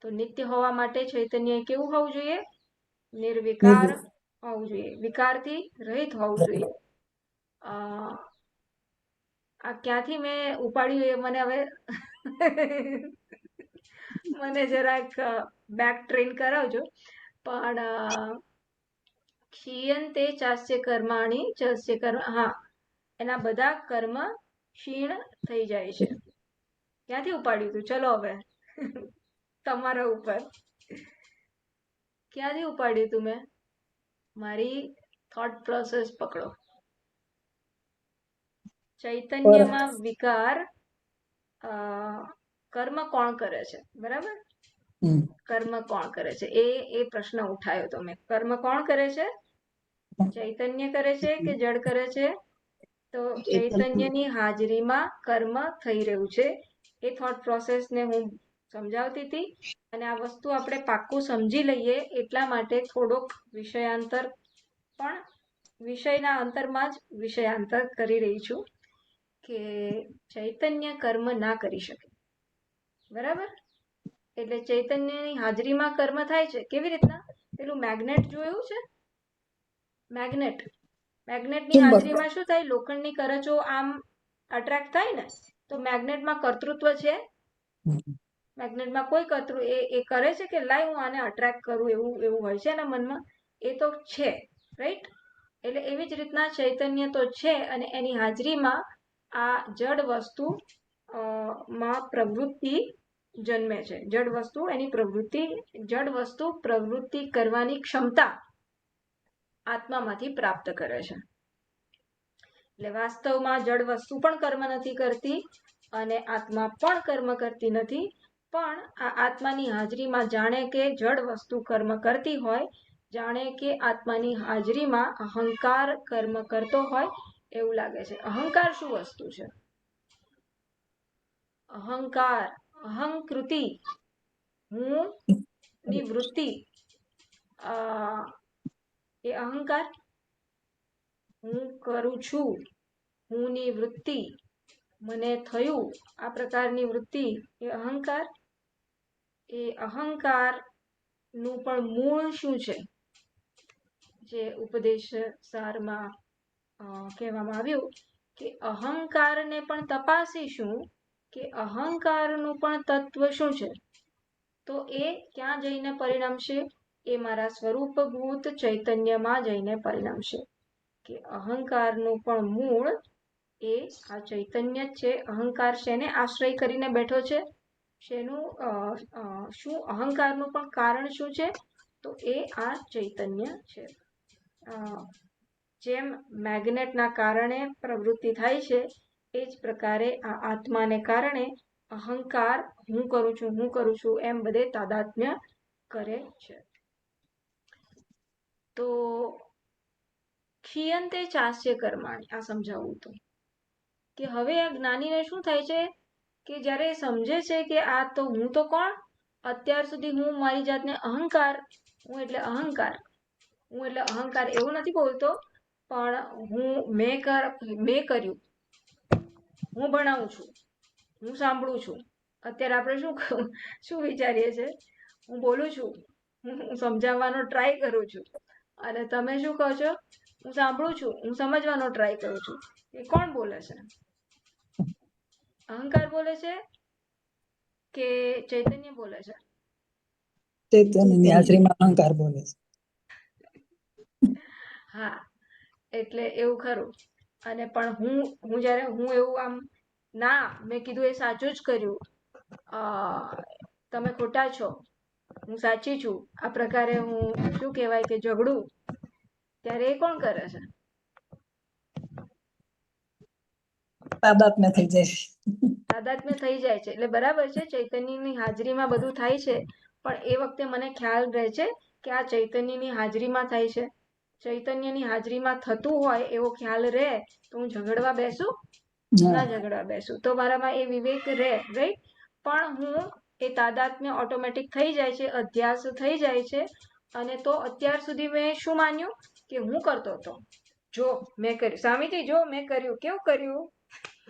તો નિત્ય હોવા માટે ચૈતન્ય કેવું હોવું જોઈએ? નિર્વિકાર હોવું જોઈએ, વિકારથી રહિત હોવું જોઈએ. આ ક્યાંથી મેં ઉપાડ્યું એ મને હવે મને જરાક બેક ટ્રેન કરાવજો. પણ ક્ષીયન્તે ચાસ્ય કર્માણી ચસ્ય કર્મ, હા, એના બધા કર્મ ક્ષીણ થઈ જાય છે. ક્યાંથી ઉપાડ્યું હતું? ચલો હવે તમારા ઉપર ક્યાંથી ઉપાડ્યું હતું મેં? મારી થોટ પ્રોસેસ પકડો. ચૈતન્યમાં વિકાર કર્મ કોણ કરે છે? બરાબર. કર્મ કોણ કરે છે એ પ્રશ્ન ઉઠાયો તો મેં. કર્મ કોણ કરે છે? ચૈતન્ય કરે છે કે જડ કરે છે? તો ચૈતન્યની હાજરીમાં કર્મ થઈ રહ્યું છે. એ થોટ પ્રોસેસને હું સમજાવતી હતી. અને આ વસ્તુ આપણે પાક્કું સમજી લઈએ એટલા માટે થોડોક વિષયાંતર, પણ વિષયના અંતરમાં જ વિષયાંતર કરી રહી છું કે ચૈતન્ય કર્મ ના કરી શકે. બરાબર. એટલે ચૈતન્યની હાજરીમાં કર્મ થાય છે. કેવી રીતના? પેલું મેગ્નેટ જોયું છે? મેગ્નેટની ચુંબક. હાજરીમાં શું થાય? લોખંડની કરચો આમ અટ્રેક્ટ થાય ને, તો મેગ્નેટમાં કર્તૃત્વ છે? મેગ્નેટમાં કોઈ કર્તૃ એ કરે છે કે લાય હું આને અટ્રેક્ટ કરું, એવું હોય છે એના મનમાં? એ તો છે, રાઈટ? એટલે એવી જ રીતના ચૈતન્ય તો છે અને એની હાજરીમાં આ જડ વસ્તુ માં પ્રવૃત્તિ જન્મે છે. જડ વસ્તુ પ્રવૃત્તિ કરવાની ક્ષમતા આત્મામાંથી પ્રાપ્ત કરે છે. એટલે વાસ્તવમાં જડ વસ્તુ પણ કર્મ નથી કરતી અને આત્મા પણ કર્મ કરતી નથી, પણ આ આત્માની હાજરીમાં જાણે કે જડ વસ્તુ કર્મ કરતી હોય, જાણે કે આત્માની હાજરીમાં અહંકાર કર્મ કરતો હોય એવું લાગે છે. અહંકાર શું વસ્તુ છે? અહંકાર, અહંકૃતિ, હું ની વૃત્તિ, એ અહંકાર. હું કરું છું, હું ની વૃત્તિ, મને થયું, આ પ્રકારની વૃત્તિ એ અહંકાર. એ અહંકાર નું પણ મૂળ શું છે? જે ઉપદેશ સારમાં કહેવામાં આવ્યું કે અહંકારને પણ તપાસીશું કે અહંકારનું પણ તત્વ શું છે. તો એ ક્યાં જઈને પરિણમશે? એ મારા સ્વરૂપભૂત ચૈતન્યમાં જઈને પરિણમશે. કે અહંકારનું પણ મૂળ એ આ ચૈતન્ય જ છે. અહંકાર શેને આશ્રય કરીને બેઠો છે? શેનું શું અહંકારનું પણ કારણ શું છે? તો એ આ ચૈતન્ય છે. જેમ મેગ્નેટના કારણે પ્રવૃત્તિ થાય છે, એ જ પ્રકારે આ આત્માને કારણે અહંકાર હું કરું છું એમ બધે તાદાત્મ્ય કરે છે. તો ક્ષીયંતે ચાસ્ય કર્માણી, આ સમજાવવું તો કે હવે આ જ્ઞાનીને શું થાય છે કે જ્યારે સમજે છે કે આ તો હું તો કોણ? અત્યાર સુધી હું મારી જાતને અહંકાર, હું એટલે અહંકાર એવું નથી બોલતો, પણ મેં કર્યું, હું ભણાવું છું, હું સાંભળું છું. અત્યારે આપણે શું વિચારીએ છીએ? હું બોલું છું, હું સમજાવવાનો ટ્રાય કરું છું, અને તમે શું કહો છો? હું સાંભળું છું, હું સમજવાનો ટ્રાય કરું છું. એ કોણ બોલે છે? અહંકાર બોલે છે કે ચૈતન્ય બોલે છે? ચૈતન્યની હાજરીમાં અહંકાર બોલે છે. હા, એટલે એવું ખરું. અને પણ હું જ્યારે હું એવું આમ ના, મેં કીધું એ સાચું જ કર્યું, તમે ખોટા છો, હું સાચી છું, આ પ્રકારે હું શું કહેવાય કે ઝઘડું, ત્યારે એ કોણ કરે છે? તાદાત્મ્ય થઈ જાય. તાદાત્મ્ય થઈ જાય છે. એટલે બરાબર છે, ચૈતન્યની હાજરીમાં બધું થાય છે, પણ એ વખતે મને ખ્યાલ રહે છે કે આ ચૈતન્યની હાજરીમાં થાય છે. ચૈતન્યની હાજરીમાં થતું હોય એવો ખ્યાલ રહે તો હું ઝઘડવા બેસું? ના ઝઘડવા બેસું. તો મારામાં એ વિવેક રહે, રાઈટ? પણ હું એ તાદાત્મ્ય ઓટોમેટિક થઈ જાય છે, અધ્યાસ થઈ જાય છે. અને તો અત્યાર સુધી મેં શું માન્યું કે હું કરતો હતો. જો મેં કર્યું, સ્વામીજી જો મેં કર્યું. કેવું કર્યું?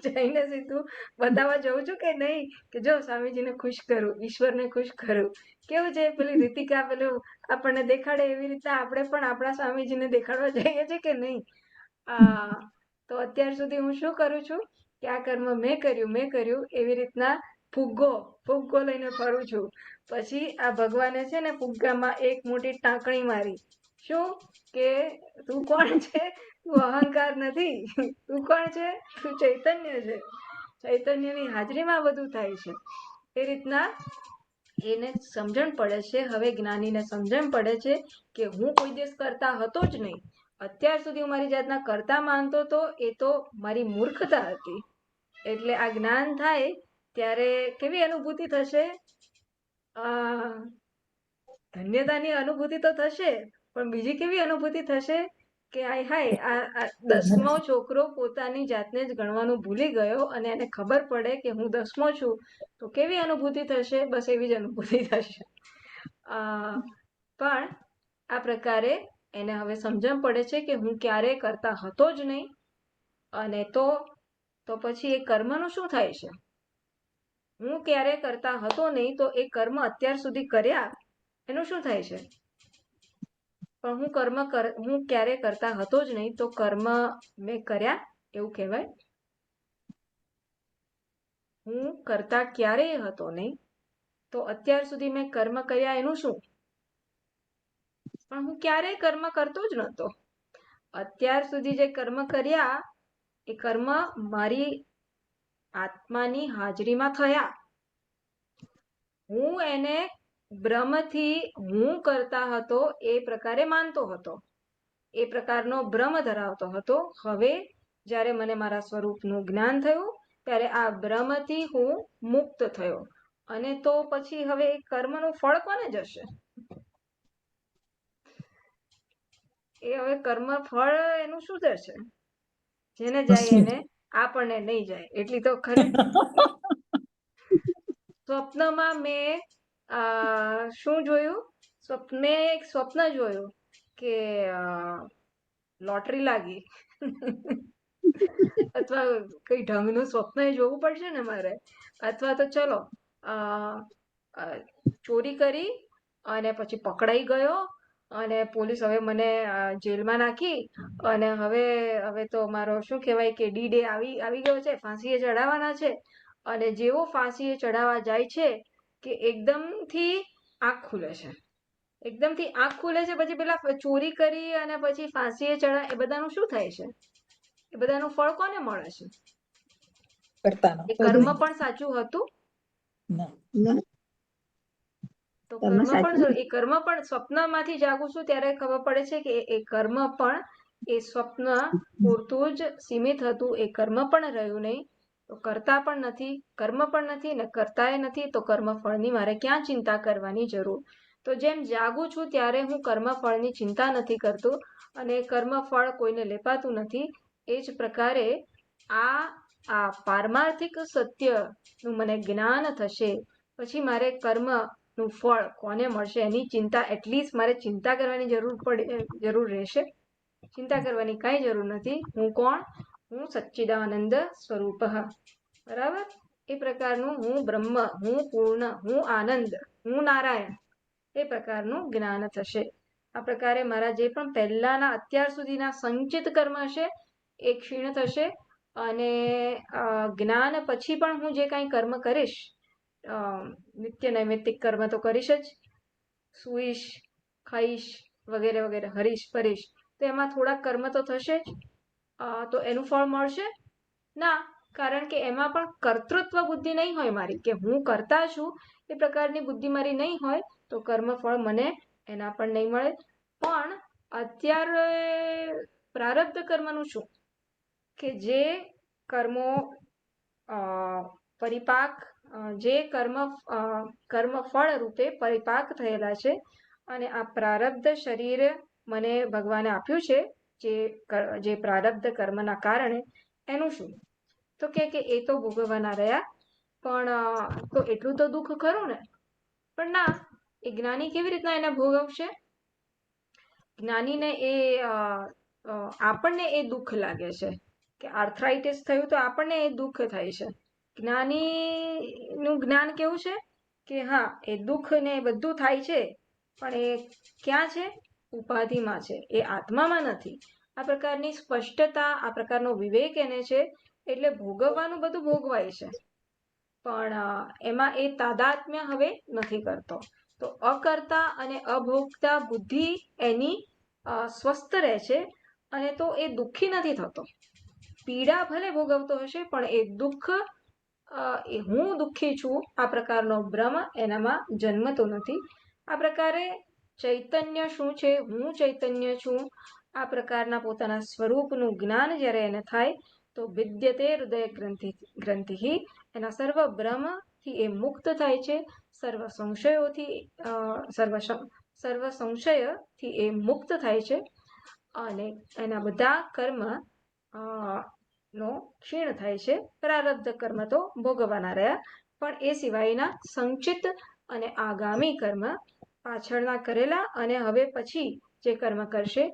જઈને સીધું બતાવવા જઉં છું કે નહીં કે જો સ્વામીજીને ખુશ કરું, ઈશ્વરને ખુશ કરું. કેવું છે પેલી રીતિકા પેલું આપણને દેખાડે એવી રીતના આપણે પણ આપણા સ્વામીજીને દેખાડવા જઈએ છીએ કે નહીં? તો અત્યાર સુધી હું શું કરું છું કે આ કર્મ મેં કર્યું એવી રીતના ફુગ્ગો લઈને ફરું છું. પછી આ ભગવાને છે ને ફુગ્ગામાં એક મોટી ટાંકણી મારી. શું કે તું કોણ છે? તું અહંકાર નથી. તું કોણ છે? તું ચૈતન્ય છે. ચૈતન્યની હાજરીમાં બધું થાય છે. એ રીતના એને સમજણ પડે છે. હવે જ્ઞાનીને સમજણ પડે છે કે હું કોઈ દિવસ કરતા હતો જ નહીં. અત્યાર સુધી હું મારી જાતના કરતા માનતો હતો, એ તો મારી મૂર્ખતા હતી. એટલે આ જ્ઞાન થાય ત્યારે કેવી અનુભૂતિ થશે? ધન્યતાની અનુભૂતિ તો થશે, પણ બીજી કેવી અનુભૂતિ થશે કે હાય આ 10મો છોકરો પોતાની જાતને જ ગણવાનું ભૂલી ગયો અને એને ખબર પડે કે હું 10મો છું, તો કેવી અનુભૂતિ થશે? બસ એવી જ અનુભૂતિ થશે. પણ આ પ્રકારે એને હવે સમજણ પડે છે કે હું ક્યારેય કરતા હતો જ નહીં. અને તો પછી એ કર્મનું શું થાય છે? હું ક્યારે કરતા હતો નહીં તો એ કર્મ અત્યાર સુધી કર્યા એનું શું થાય છે? પણ હું ક્યારે કરતા હતો જ નહીં તો કર્મ મેં કર્યા એવું કહેવાય. હું કરતા ક્યારેય હતો નહીં તો અત્યાર સુધી મેં કર્મ કર્યા એનું શું? પણ હું ક્યારેય કર્મ કરતો જ નહોતો. અત્યાર સુધી જે કર્મ કર્યા એ કર્મ મારી આત્માની હાજરીમાં થયા. હું એને બ્રહ્મથી હું કરતા હતો એ પ્રકારે માનતો હતો, એ પ્રકારનો ભ્રમ ધરાવતો હતો. હવે જ્યારે મને મારા સ્વરૂપનું જ્ઞાન થયું ત્યારે આ ભ્રમથી હું મુક્ત થયો. અને તો પછી હવે એ કર્મનું ફળ કોને જશે? એ હવે કર્મ ફળ એનું શું થશે? જેને જાય એને, આપણને નહીં જાય એટલી તો ખરી. સ્વપ્નમાં મેં શું જોયું? મેં એક સ્વપ્ન જોયું કે લોટરી લાગી અથવા કઈ ઢંગનું સ્વપ્ન જોવું પડશે ને મારે, અથવા તો ચલો ચોરી કરી અને પછી પકડાઈ ગયો અને પોલીસ હવે મને જેલમાં નાખી અને હવે તો મારો શું કહેવાય કે ડી ડે આવી ગયો છે, ફાંસીએ ચડાવવાના છે. અને જેવો ફાંસીએ ચડાવવા જાય છે કે એકદમથી આંખ ખુલે છે, પછી પેલા ચોરી કરી અને પછી ફાંસીએ ચડાવે એ બધાનું શું થાય છે? એ બધાનું ફળ કોને મળે છે? એ કર્મ પણ સાચું હતું? તો કર્મ પણ સ્વપ્નમાંથી જાગું છું ત્યારે ખબર પડે છે કે એ કર્મ પણ એ સ્વપ્ન પૂરતું જ સીમિત હતું. એ કર્મ પણ રહ્યું નહીં તો કરતા પણ નથી, કર્મ પણ નથી ને કરતાય નથી, તો કર્મ ફળની મારે ક્યાં ચિંતા કરવાની જરૂર? તો જેમ જાગું છું ત્યારે હું કર્મ ફળની ચિંતા નથી કરતો અને કર્મ ફળ કોઈને લેપાતું નથી. એ જ પ્રકારે આ પારમાર્થિક સત્યનું મને જ્ઞાન થશે પછી મારે કર્મનું ફળ કોને મળશે એની ચિંતા, એટલીસ્ટ મારે ચિંતા કરવાની જરૂર રહેશે? ચિંતા કરવાની કાંઈ જરૂર નથી. હું કોણ? હું સચ્ચિદાનંદ સ્વરૂપ. બરાબર? એ પ્રકારનું હું બ્રહ્મ, હું પૂર્ણ, હું આનંદ, હું નારાયણ, એ પ્રકારનું જ્ઞાન થશે. આ પ્રકારે મારા જે પણ પહેલાના અત્યાર સુધીના સંચિત કર્મ હશે એ ક્ષીણ થશે અને જ્ઞાન પછી પણ હું જે કાંઈ કર્મ કરીશ, નિત્ય નૈમિત્તિક કર્મ તો કરીશ જ, સુઈશ, ખાઈશ વગેરે વગેરે, હરીશ ફરીશ, તો એમાં થોડાક કર્મ તો થશે જ. તો એનું ફળ મળશે ના, કારણ કે એમાં પણ કર્તૃત્વ બુદ્ધિ નહીં હોય મારી, કે હું કરતા છું એ પ્રકારની બુદ્ધિ મારી નહીં હોય તો કર્મ ફળ મને એના પણ નહીં મળે. પણ અત્યારે પ્રારબ્ધ કર્મનું શું? કે જે કર્મો પરિપાક, જે કર્મ ફળ રૂપે પરિપાક થયેલા છે અને આ પ્રારબ્ધ શરીર મને ભગવાને આપ્યું છે જે પ્રારબ્ધ કર્મના કારણે, એનું શું? તો કે એ તો ભોગવવાના રહ્યા, પણ તો એટલું તો દુઃખ ખરું ને? પણ ના, એ જ્ઞાની કેવી રીતના એને ભોગવશે? જ્ઞાનીને આપણને એ દુઃખ લાગે છે કે આર્થરાઇટિસ થયું તો આપણને એ દુઃખ થાય છે. જ્ઞાનીનું જ્ઞાન કેવું છે કે હા, એ દુઃખ ને બધું થાય છે પણ એ ક્યાં છે? ઉપાધિમાં છે, એ આત્મામાં નથી. આ પ્રકારની સ્પષ્ટતા, આ પ્રકારનો વિવેક એને છે એટલે ભોગવવાનું બધું ભોગવાય છે પણ એમાં એ તાદાત્મ્ય હવે નથી કરતો. તો અકર્તા અને અભોગતા બુદ્ધિ એની સ્વસ્થ રહે છે અને તો એ દુઃખી નથી થતો. પીડા ભલે ભોગવતો હશે પણ એ દુઃખ, એ હું દુઃખી છું આ પ્રકારનો ભ્રમ એનામાં જન્મતો નથી. આ પ્રકારે ચૈતન્ય શું છે? હું ચૈતન્ય છું. આ પ્રકારના પોતાના સ્વરૂપનું જ્ઞાન જ્યારે એને થાય તો વિદ્યતે હૃદય ગ્રંથિ, એના સર્વ ભ્રમથી એ મુક્ત થાય છે, સર્વ સંશયથી એ મુક્ત થાય છે અને એના બધા કર્મ નો ક્ષીણ થાય છે. પ્રારબ્ધ કર્મ તો ભોગવવાના રહ્યા, પણ એ સિવાયના સંચિત અને આગામી કર્મ, પાછળના કરેલા અને હવે પછી જે કર્મ કરશે,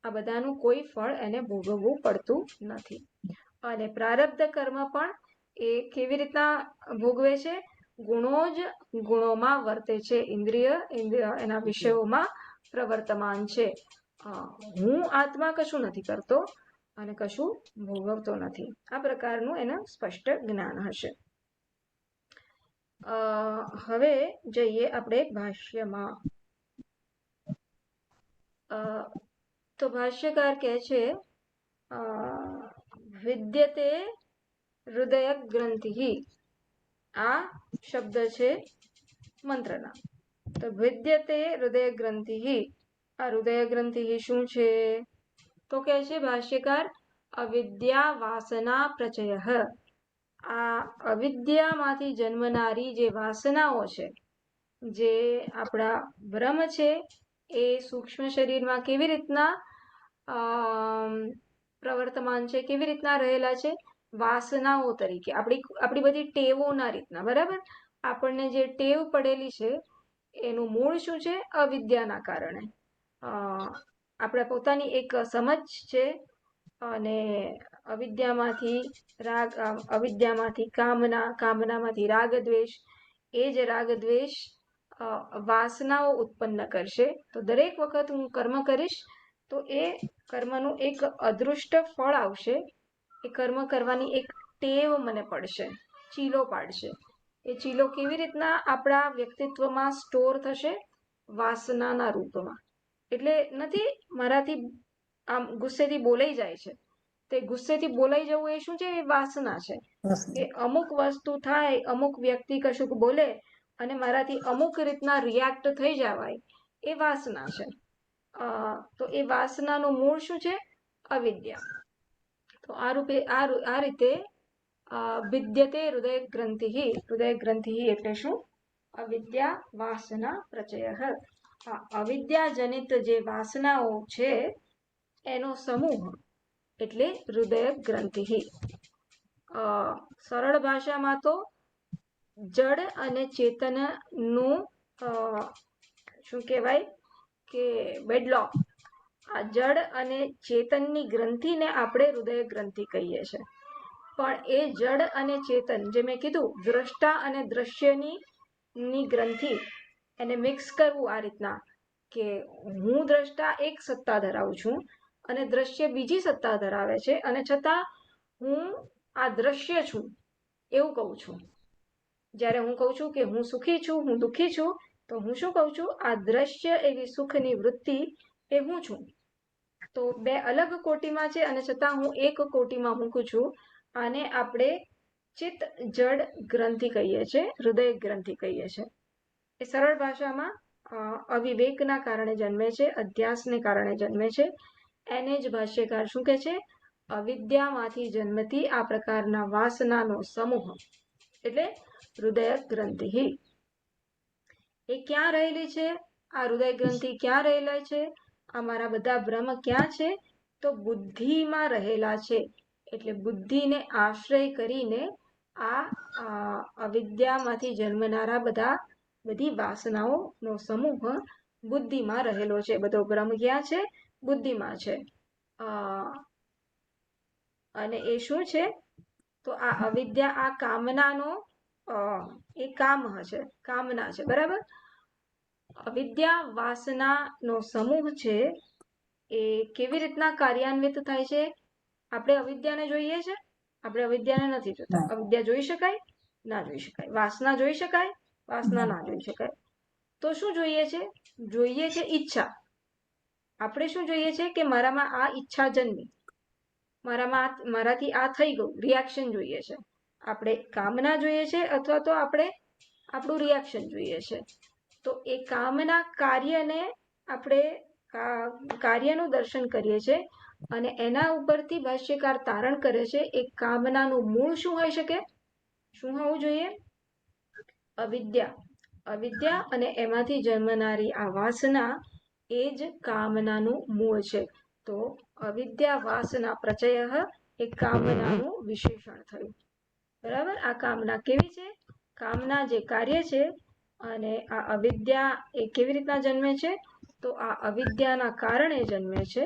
આ બધાનું કોઈ ફળ એને ભોગવવું પડતું નથી. અને પ્રારબ્ધ કર્મ પણ એ કેવી રીતના ભોગવે છે? ગુણો જ ગુણોમાં વર્તે છે. ઇન્દ્રિય એના વિષયોમાં પ્રવર્તમાન છે. હું આત્મા કશું નથી કરતો અને કશું ભોગવતો નથી. આ પ્રકારનું એનું સ્પષ્ટ જ્ઞાન હશે. હવે જઈએ આપણે ભાષ્યમાં. તો ભાષ્યકાર કહે છે વિદ્યતે હૃદય ગ્રંથિ. આ શબ્દ છે મંત્રના. તો વિદ્યતે હૃદય ગ્રંથિ. આ હૃદય ગ્રંથિ શું છે? તો કહે છે ભાષ્યકાર અવિદ્યા વાસના પ્રચય. આ અવિદ્યામાંથી જન્મનારી જે વાસનાઓ છે, જે આપણા બ્રહ્મ છે, એ સૂક્ષ્મ શરીરમાં કેવી રીતના પ્રવર્તમાન છે, કેવી રીતના રહેલા છે? વાસનાઓ તરીકે. આપણી બધી ટેવોના રીતના. બરાબર? આપણને જે ટેવ પડેલી છે એનું મૂળ શું છે? અવિદ્યાના કારણે. આપણા પોતાની એક સમજ છે અને અવિદ્યામાંથી રાગ, અવિદ્યામાંથી કામના, કામનામાંથી રાગ દ્વેષ. એ જ રાગ દ્વેષ વાસનાઓ ઉત્પન્ન કરશે. તો દરેક વખત હું કર્મ કરીશ તો એ કર્મનું એક અદૃષ્ટ ફળ આવશે. એ કર્મ કરવાની એક ટેવ મને પડશે, ચીલો પાડશે. એ ચીલો કેવી રીતના આપણા વ્યક્તિત્વમાં સ્ટોર થશે? વાસનાના રૂપમાં. એટલે નથી મારાથી આમ ગુસ્સેથી બોલાઈ જાય છે, તે ગુસ્સેથી બોલાઈ જવું એ શું છે? એ વાસના છે. કે અમુક વસ્તુ થાય, અમુક વ્યક્તિ કશુંક બોલે અને મારાથી અમુક રીતના રિએક્ટ થઈ જવાય, એ વાસના છે. તો એ વાસનાનું મૂળ શું છે? અવિદ્યા. તો આ રીતે વિદ્યતે હૃદય ગ્રંથિ. હૃદય ગ્રંથિ એટલે શું? અવિદ્યા વાસના પ્રચય. અવિદ્યાજનિત જે વાસનાઓ છે એનો સમૂહ એટલે હૃદય ગ્રંથિ. સરળ ભાષામાં તો જડ અને ચેતનનું શું કહેવાય કે બેડલોક. આ જડ અને ચેતનની ગ્રંથિને આપણે હૃદય ગ્રંથિ કહીએ છીએ. પણ એ જડ અને ચેતન, જે મેં કીધું દ્રષ્ટા અને દ્રશ્યની ગ્રંથિ, એને મિક્સ કરવું આ રીતના કે હું દ્રષ્ટા એક સત્તા ધરાવું છું અને દ્રશ્ય બીજી સત્તા ધરાવે છે, અને છતાં હું આ દ્રશ્ય છું એવું કહું છું. જ્યારે હું કહું છું કે હું સુખી છું, હું દુઃખી છું, તો હું શું કહું છું? આ દ્રશ્ય એવી સુખની વૃત્તિ એ હું છું. તો બે અલગ કોટીમાં છે અને છતાં હું એક કોટીમાં મૂકું છું. આને આપણે ચિત્ત જડ ગ્રંથિ કહીએ છીએ, હૃદય ગ્રંથિ કહીએ છીએ. એ સરળ ભાષામાં અવિવેકના કારણે જન્મે છે, અધ્યાસને કારણે જન્મે છે. એને જ ભાષ્યકાર શું કહે છે? અવિદ્યામાંથી જન્મતી આ પ્રકારના વાસનાનો સમૂહ એટલે હૃદય ગ્રંથિ. એ ક્યાં રહેલી છે? આ હૃદય ગ્રંથિ ક્યાં રહેલા છે? અમારા બધા બ્રહ્મ ક્યાં છે? તો બુદ્ધિમાં રહેલા છે. એટલે બુદ્ધિને આશ્રય કરીને આ અવિદ્યામાંથી જન્મનારા બધી વાસનાઓનો સમૂહ બુદ્ધિમાં રહેલો છે. બધો બ્રહ્મ ક્યાં છે? બુદ્ધિમાં છે. અને એ શું છે? તો આ અવિદ્યા, આ કામનાનો એ કામ હશે, કામના છે. બરાબર? અવિદ્યા વાસનાનો સમૂહ છે. એ કેવી રીતના કાર્યાન્વિત થાય છે? આપણે અવિદ્યાને જોઈએ છે? આપણે અવિદ્યાને નથી જોતા. અવિદ્યા જોઈ શકાય? ના જોઈ શકાય. વાસના જોઈ શકાય? વાસના ના જોઈ શકાય. તો શું જોઈએ છે? જોઈએ છે ઈચ્છા. આપણે શું જોઈએ છે? કે મારામાં આ ઈચ્છા જન્મી, મારાથી આ થઈ ગયું, રિએક્શન જોઈએ છે. આપણે કામના જોઈએ છે અથવા તો આપણે આપણું રિએક્શન જોઈએ છે. તો એ કામના કાર્યને આપણે કાર્યનું દર્શન કરીએ છીએ અને એના ઉપરથી ભાષ્યકાર તારણ કરે છે એ કામનાનું મૂળ શું હોઈ શકે? શું હોવું જોઈએ? અવિદ્યા. અવિદ્યા અને એમાંથી જન્મનારી આ વાસના એ જ કામનાનું મૂળ છે. તો અવિદ્યા વાસના પ્રચય એ કામનાનું વિશેષણ થયું. બરાબર? આ કામના કેવી છે? કામના જે કાર્ય છે, અને આ અવિદ્યા એ કેવી રીતના જન્મે છે? તો આ અવિદ્યાના કારણે જન્મે છે.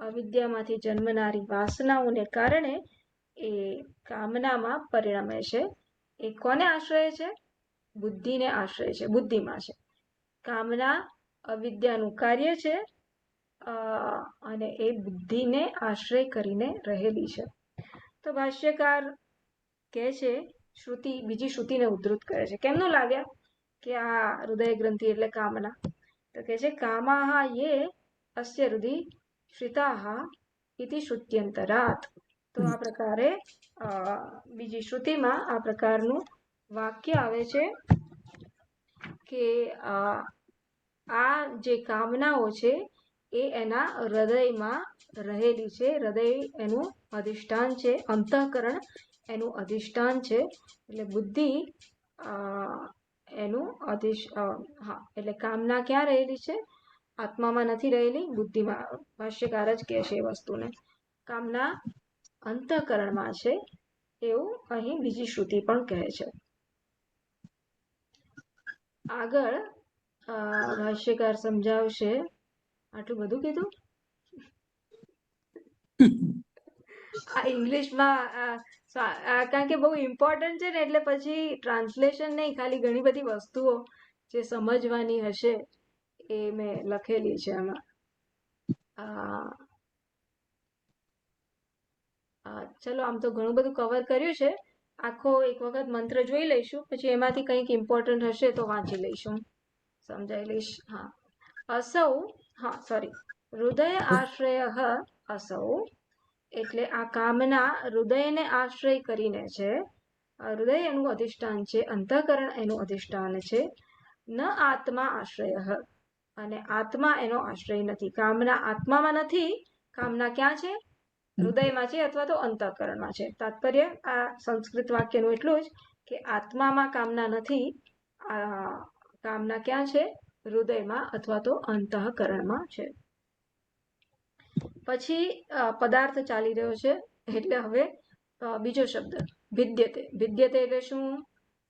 અવિદ્યામાંથી જન્મનારી વાસનાઓને કારણે એ કામનામાં પરિણમે છે. એ કોને આશ્રય છે? બુદ્ધિને આશ્રય છે, બુદ્ધિમાં છે. કામના અવિદ્યાનું કાર્ય છે અને એ બુદ્ધિને આશ્રય કરીને રહેલી છે. તો ભાષ્યકાર કહે છે શ્રુતિ, બીજી શ્રુતિને ઉદ્ધૃત કરે છે. કેમનું લાગ્યા કે આ હૃદય ગ્રંથિ એટલે કામના? તો કહે છે કામાહ યે અસ્ય હૃદિ શ્રિતાહ ઇતિ શ્રુત્યંતરાત. તો આ પ્રકારે બીજી શ્રુતિમાં આ પ્રકારનું વાક્ય આવે છે કે આ જે કામનાઓ છે એ એના હૃદયમાં રહેલી છે. હૃદય એનું અધિષ્ઠાન છે, અંતઃકરણ એનું અધિષ્ઠાન છે. એટલે બુદ્ધિ એનું એટલે કામના ક્યાં રહેલી છે? આત્મામાં નથી રહેલી, બુદ્ધિમાં. ભાષ્યકાર જ કહે છે એ વસ્તુને. કામના અંતઃકરણમાં છે એવું અહીં બીજી શ્રુતિ પણ કહે છે. આગળ ભાષ્યકાર સમજાવશે. આટલું બધું કીધું? આ ઇંગ્લિશમાં કારણ કે બહુ ઇમ્પોર્ટન્ટ છે ને, એટલે પછી ટ્રાન્સલેશન નહીં, ખાલી ઘણી બધી વસ્તુઓ જે સમજવાની હશે એ મેં લખેલી છે આમાં. ચલો, આમ તો ઘણું બધું કવર કર્યું છે. આખો એક વખત મંત્ર જોઈ લઈશું, પછી એમાંથી કંઈક ઇમ્પોર્ટન્ટ હશે તો વાંચી લઈશું, સમજાઈ લઈશ. અસૌ, હૃદય આશ્રય અસૌ, એટલે આ કામના હૃદયને આશ્રય કરીને છે. હૃદય એનું અધિષ્ઠાન છે, અંતઃકરણ એનું અધિષ્ઠાન છે. ન આત્મા આશ્રય, અને આત્મા એનો આશ્રય નથી. કામના આત્મામાં નથી. કામના ક્યાં છે? હૃદયમાં છે અથવા તો અંતઃકરણમાં છે. તાત્પર્ય આ સંસ્કૃત વાક્યનું એટલું જ કે આત્મામાં કામના નથી. કામના ક્યાં છે? હૃદયમાં અથવા તો અંતઃકરણમાં છે. પછી પદાર્થ ચાલી રહ્યો છે, એટલે હવે બીજો શબ્દ ભિદ્યતે. ભિદ્યતે એટલે શું?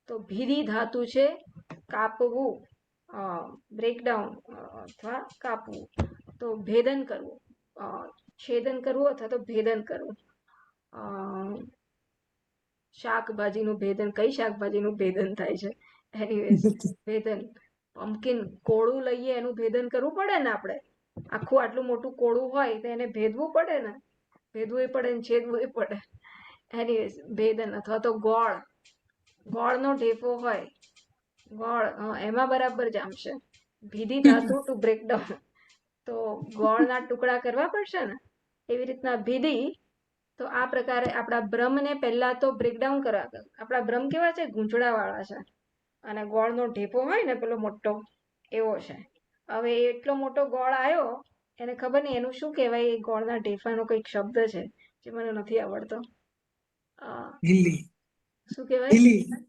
તો ભીરી ધાતુ છે, કાપવું, બ્રેકડાઉન અથવા કાપવું. તો ભેદન કરવું, છેદન કરવું અથવા તો ભેદન કરવું. શાકભાજીનું ભેદન, કઈ શાકભાજીનું ભેદન થાય છે? એનીવેઝ, ભેદન. પમ્પકિન, કોળું લઈએ એનું ભેદન કરવું પડે ને આપણે. આખું આટલું મોટું કોળું હોય તો એને ભેદવું પડે ને, ભેદવું પડે ને છેદવું પડે. એનીવેઝ, ભેદન. અથવા તો ગોળ, ગોળનો ઢેફો હોય, ગોળ એમાં બરાબર જામશે. ભીધી ધાતુ ટુ બ્રેકડાઉન, તો ગોળના ટુકડા કરવા પડશે ને. એવી રીતના ભીધી. તો આ પ્રકારે આપણા બ્રહ્મને પહેલા તો બ્રેકડાઉન કરવા. આપણા બ્રહ્મ કેવા છે? ગૂંચળા વાળા છે. અને ગોળનો ઢેફો હોય ને પેલો મોટો, એવો છે. હવે એટલો મોટો ગોળ આવ્યો, એને ખબર નહીં એનું શું કહેવાય. એ ગોળના ઢેફાનો કંઈક શબ્દ છે જે મને નથી આવડતો. શું કહેવાય?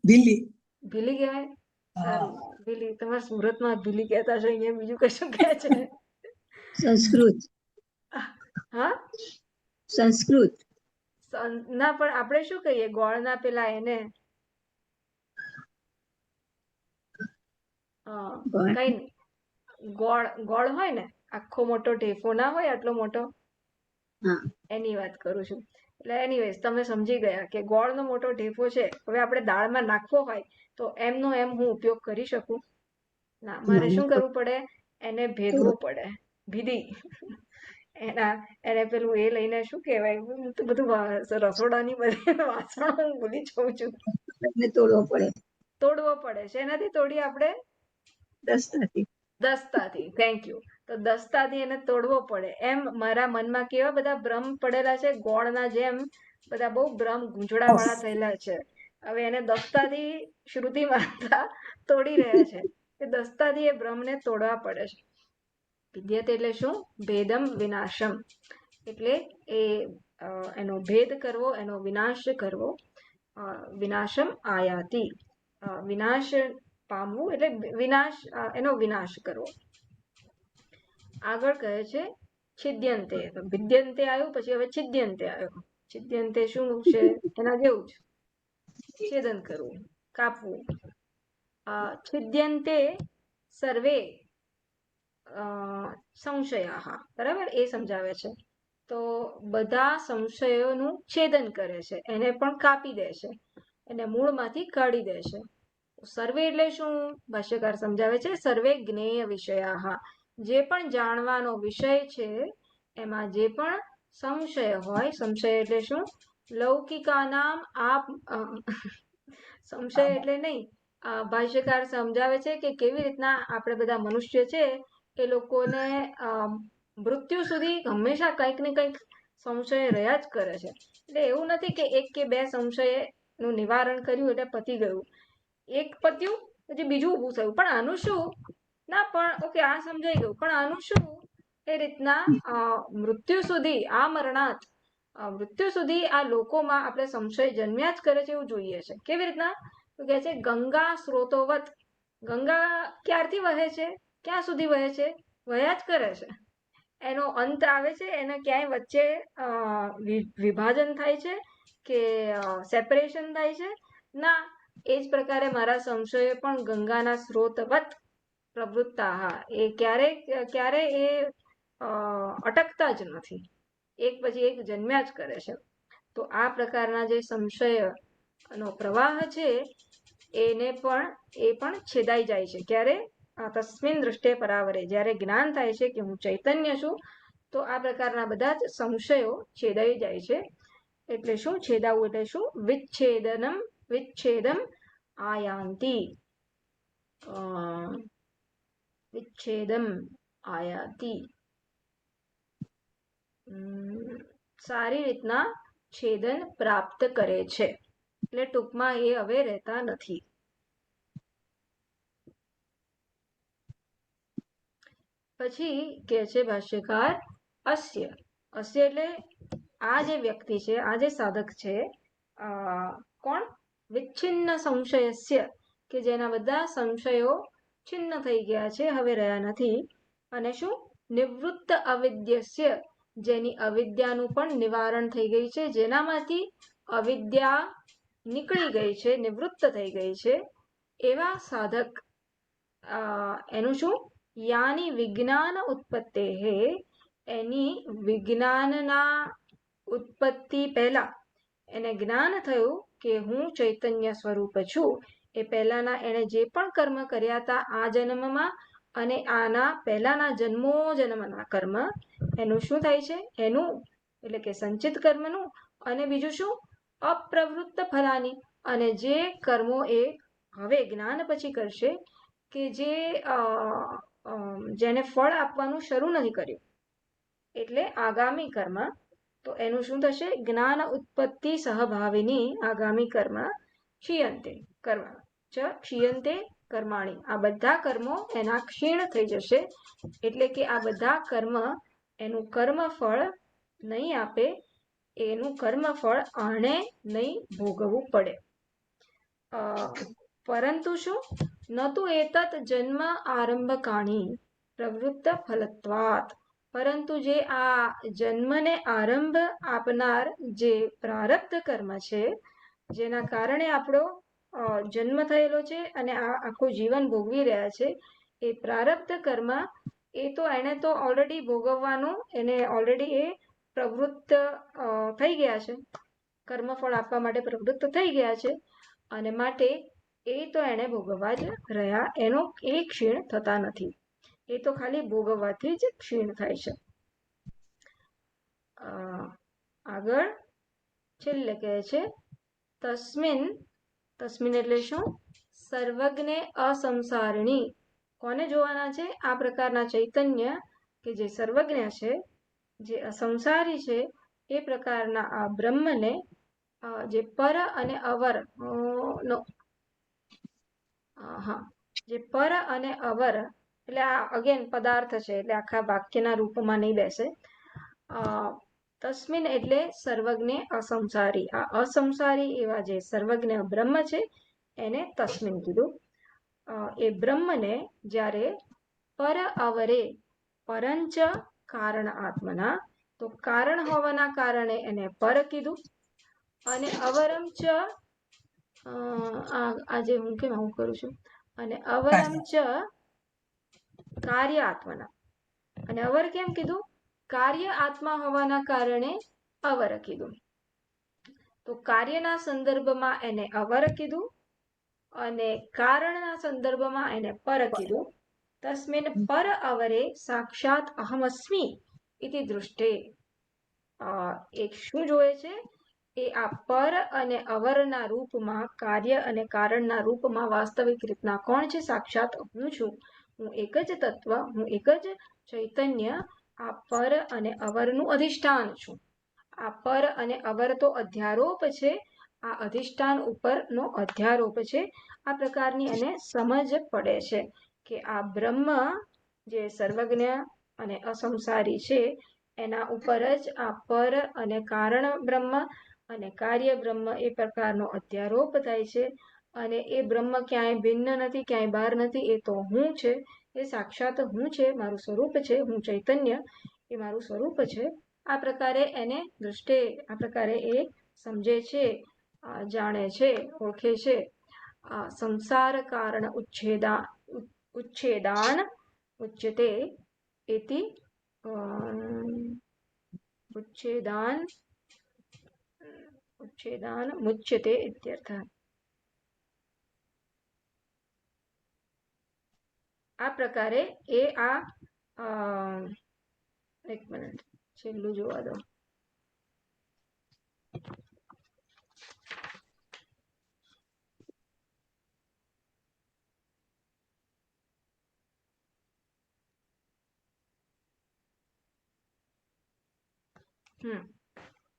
ભીલી કહેવાય. સારું, ભીલી. તમારા સુરતમાં ભીલી કહેતા છે, અહીંયા બીજું કશું કહે છે? સંસ્કૃત. હા, સંસ્કૃત. ના, પણ આપણે શું કહીએ ગોળના પેલા એને? કઈ નહીં. ગોળ હોય ને, આખો મોટો ઢેફો ના હોય આટલો મોટો, એની વાત કરું છું. એટલે એનીવેઝ, તમે સમજી ગયા કે ગોળનો મોટો ઢેફો છે. હવે આપણે દાળમાં નાખવો હોય તો એમનો એમ હું ઉપયોગ કરી શકું ના? મારે શું કરવું પડે? એને ભેદવું પડે. ભીધી. એને પેલું એ લઈને શું કહેવાય? હું તો બધું રસોડાની બધી વાસણો હું ભૂલી જાઉં છું. તોડવો પડે છે. એનાથી તોડી આપણે? દસ્તાથી. Thank you. તો દસ્તાથી એને તોડવો પડે. એમ મારા મનમાં કેવા બધા ભ્રમ પડેલા છે, ગોળના જેમ બધા બહુ ભ્રમ ગૂંચળા વાળા થયેલા છે. હવે એને દસ્તાથી શ્રુતિ માતા તોડી રહ્યા છે. એ દસ્તાથી એ ભ્રમને તોડવા પડે છે. વિદ્યતે એટલે શું? ભેદમ વિનાશમ, એટલે એનો ભેદ કરવો, એનો વિનાશ કરવો. વિનાશમ આયાતિ, વિનાશ પામવું એટલે વિનાશ, એનો વિનાશ કરવો. આગળ કહે છે છિદ્યંતે. ભિદ્યંતે આવ્યું, પછી હવે છિદ્યંતે આવ્યો. છિદ્યંતે શું છે? એના જેવું જ, છેદન કરવું, કાપવું. છિદ્યંતે સર્વે સંશયા, બરાબર, એ સમજાવે છે. તો બધા સંશયોનું છેદન કરે છે, એને પણ કાપી દે છે, એને મૂળમાંથી કાઢી દે છે. સર્વે એટલે શું? ભાષ્યકાર સમજાવે છે, સર્વે જ્ઞેય વિષયા, જે પણ જાણવાનો વિષય છે એમાં જે પણ સંશય હોય, સંશય એટલે શું? લૌકિકાનામ સંશય એટલે નહીં, ભાષ્યકાર સમજાવે છે કે કેવી રીતના આપણે બધા મનુષ્ય છે એ લોકોને મૃત્યુ સુધી હંમેશા કંઈક ને કંઈક સંશય રહ્યા જ કરે છે. એટલે એવું નથી કે એક કે બે સંશયનું નિવારણ કર્યું એટલે પતી ગયું, એક પત્યું પછી બીજું ઊભું થયું, પણ આનું શું? ના પણ ઓકે, આ સમજાઈ ગયું, પણ આનું શું? એ રીતના મૃત્યુ સુધી, આ મરણાત મૃત્યુ સુધી આ લોકોમાં આપણે સંશય જન્મ્યા જ કરે છે એવું જોઈએ છે. કેવી રીતના? તો કહે છે ગંગા સ્રોતોવત. ગંગા ક્યારથી વહે છે? ક્યાં સુધી વહે છે? વહ્યા જ કરે છે. એનો અંત આવે છે, એને ક્યાંય વચ્ચે વિભાજન થાય છે કે સેપરેશન થાય છે? ના. એ જ પ્રકારે મારા સંશયો પણ ગંગાના સ્રોતવત પ્રવૃત્તા, એ ક્યારે એ અટકતા જ નથી, એક પછી એક જન્મ્યા જ કરે છે. તો આ પ્રકારના જે સંશયનો પ્રવાહ છે એ પણ છેદાઈ જાય છે. ક્યારે? તસ્મિન દૃષ્ટે પરાવરે, જ્યારે જ્ઞાન થાય છે કે હું ચૈતન્ય છું, તો આ પ્રકારના બધા જ સંશયો છેદાઈ જાય છે. એટલે શું છેદાવું? એટલે શું? વિચ્છેદમ આયાંતિ, વિચ્છેદમ આયાતિ, સારી રીતના છેદન પ્રાપ્ત કરે છે. એટલે ટૂંકમાં એ હવે રહેતા નથી. પછી કે છે ભાષ્યકાર, અસ્ય એટલે આ જે વ્યક્તિ છે, આ જે સાધક છે, કોણ? વિચ્છિન્ન સંશયસ્ય, કે જેના બધા સંશયો છિન્ન થઈ ગયા છે, હવે રહ્યા નથી. અને શું? નિવૃત્ત અવિદ્યસ્ય, જેની અવિદ્યાનું પણ નિવારણ થઈ ગઈ છે, જેનામાંથી અવિદ્યા નીકળી ગઈ છે, નિવૃત્ત થઈ ગઈ છે, એવા સાધક એનું શું? યાની વિજ્ઞાન ઉત્પત્તે, એની વિજ્ઞાનના ઉત્પત્તિ પહેલા એને જ્ઞાન થયું કે હું ચૈતન્ય સ્વરૂપ છું. એ પહેલાના એને જે પણ કર્મ કર્યા હતા આ જન્મમાં અને આના પહેલાના જન્મના કર્મ, એનું શું થાય છે? એનું એટલે કે સંચિત કર્મનું, અને બીજું શું? અપ્રવૃત્ત ફલાની, અને જે કર્મો એ હવે જ્ઞાન પછી કરશે કે જેને ફળ આપવાનું શરૂ નથી કર્યું, એટલે આગામી કર્મ, તો એનું શું થશે? જ્ઞાન ઉત્પત્તિ સહભાવિની આગામી કર્મ ક્ષીયંતે કર્માણી, આ બધા કર્મો એના ક્ષીણ થઈ જશે. એટલે કે આ બધા કર્મ એનું કર્મફળ નહીં આપે, એનું કર્મફળ આણે નહીં ભોગવવું પડે. પરંતુ શું? નતુ એતત જન્મ આરંભકાણી પ્રવૃત્ત ફલત્વાત, પરંતુ જે આ જન્મને આરંભ આપનાર જે પ્રારબ્ધ કર્મ છે, જેના કારણે આપણો જન્મ થયેલો છે અને આ આખું જીવન ભોગવી રહ્યા છે, એ પ્રારબ્ધ કર્મ એ તો એને તો ઓલરેડી ભોગવવાનું, એને ઓલરેડી એ પ્રવૃત્ત થઈ ગયા છે, કર્મફળ આપવા માટે પ્રવૃત્ત થઈ ગયા છે, અને માટે એ તો એને ભોગવવા જ રહ્યા, એનો એ ક્ષીણ થતા નથી, એ તો ખાલી ભોગવવાથી જ ક્ષીણ થાય છે. આગળ છેલ્લે કહે છે તસ્મિન એટલે શું? સર્વજ્ઞ અસંસારણી. કોને જોવાના છે? આ પ્રકારના ચૈતન્ય કે જે સર્વજ્ઞ છે, જે અસંસારી છે, એ પ્રકારના આ બ્રહ્મને, જે પર અને અવર નો જે પર અને અવર, એટલે આ અગેન પદાર્થ છે, એટલે આખા વાક્યના રૂપમાં નહીં બેસે. તસ્મિન એટલે સર્વજ્ઞ અસંસારી, આ અસંસારી એવા જે સર્વજ્ઞ બ્રહ્મ છે એને તસ્મિન કીધું. એ બ્રહ્મને જ્યારે પર અવરે, પરંચ કારણ આત્મના, તો કારણ હોવાના કારણે એને પર કીધું, અને અવરમ ચ, આજે હું કેમ આવું કરું છું, અને અવરમ ચ કાર્ય આત્મના, અને અવર કેમ કીધું? કાર્ય આત્મા હોવાના કારણે અવર કીધું. તો કાર્યના સંદર્ભમાં એને અવર કીધું, અને કારણના સંદર્ભમાં એને પર કીધું. તસ્મિન પર અવરે સાક્ષાત અહમસ્મી ઇતિ દૃષ્ટે. એક શું જોવે છે? એ આ પર અને અવરના રૂપમાં, કાર્ય અને કારણના રૂપમાં વાસ્તવિક રીતના કોણ છે? સાક્ષાત હું છું. હું એક જ તત્વ, હું એક જ ચૈતન્ય આ પર અને અવરનું અધિષ્ઠાન છું. આ પર અને અવર તો અધ્યારોપ છે, આ અધિષ્ઠાન ઉપરનો અધ્યારોપ છે. આ પ્રકારની એને સમજ પડે છે કે આ બ્રહ્મ જે સર્વજ્ઞ અને અસંસારી છે એના ઉપર જ આ પર અને કારણ બ્રહ્મ અને કાર્ય બ્રહ્મ એ પ્રકારનો અધ્યારોપ થાય છે. અને એ બ્રહ્મ ક્યાંય ભિન્ન નથી, ક્યાંય બહાર નથી, એ તો હું છે, એ સાક્ષાત હું છે, મારું સ્વરૂપ છે, હું ચૈતન્ય એ મારું સ્વરૂપ છે. આ પ્રકારે એને દૃષ્ટિ, આ પ્રકારે એ સમજે છે, જાણે છે, ઓળખે છે. સંસાર કારણ ઉચ્છેદાન ઉચ્યતે ઇતિ ઉચ્છેદાન મુચ્યતે ઇત્યર્થ. આ પ્રકારે એ એક મિનિટ છેલ્લું જોવા દો.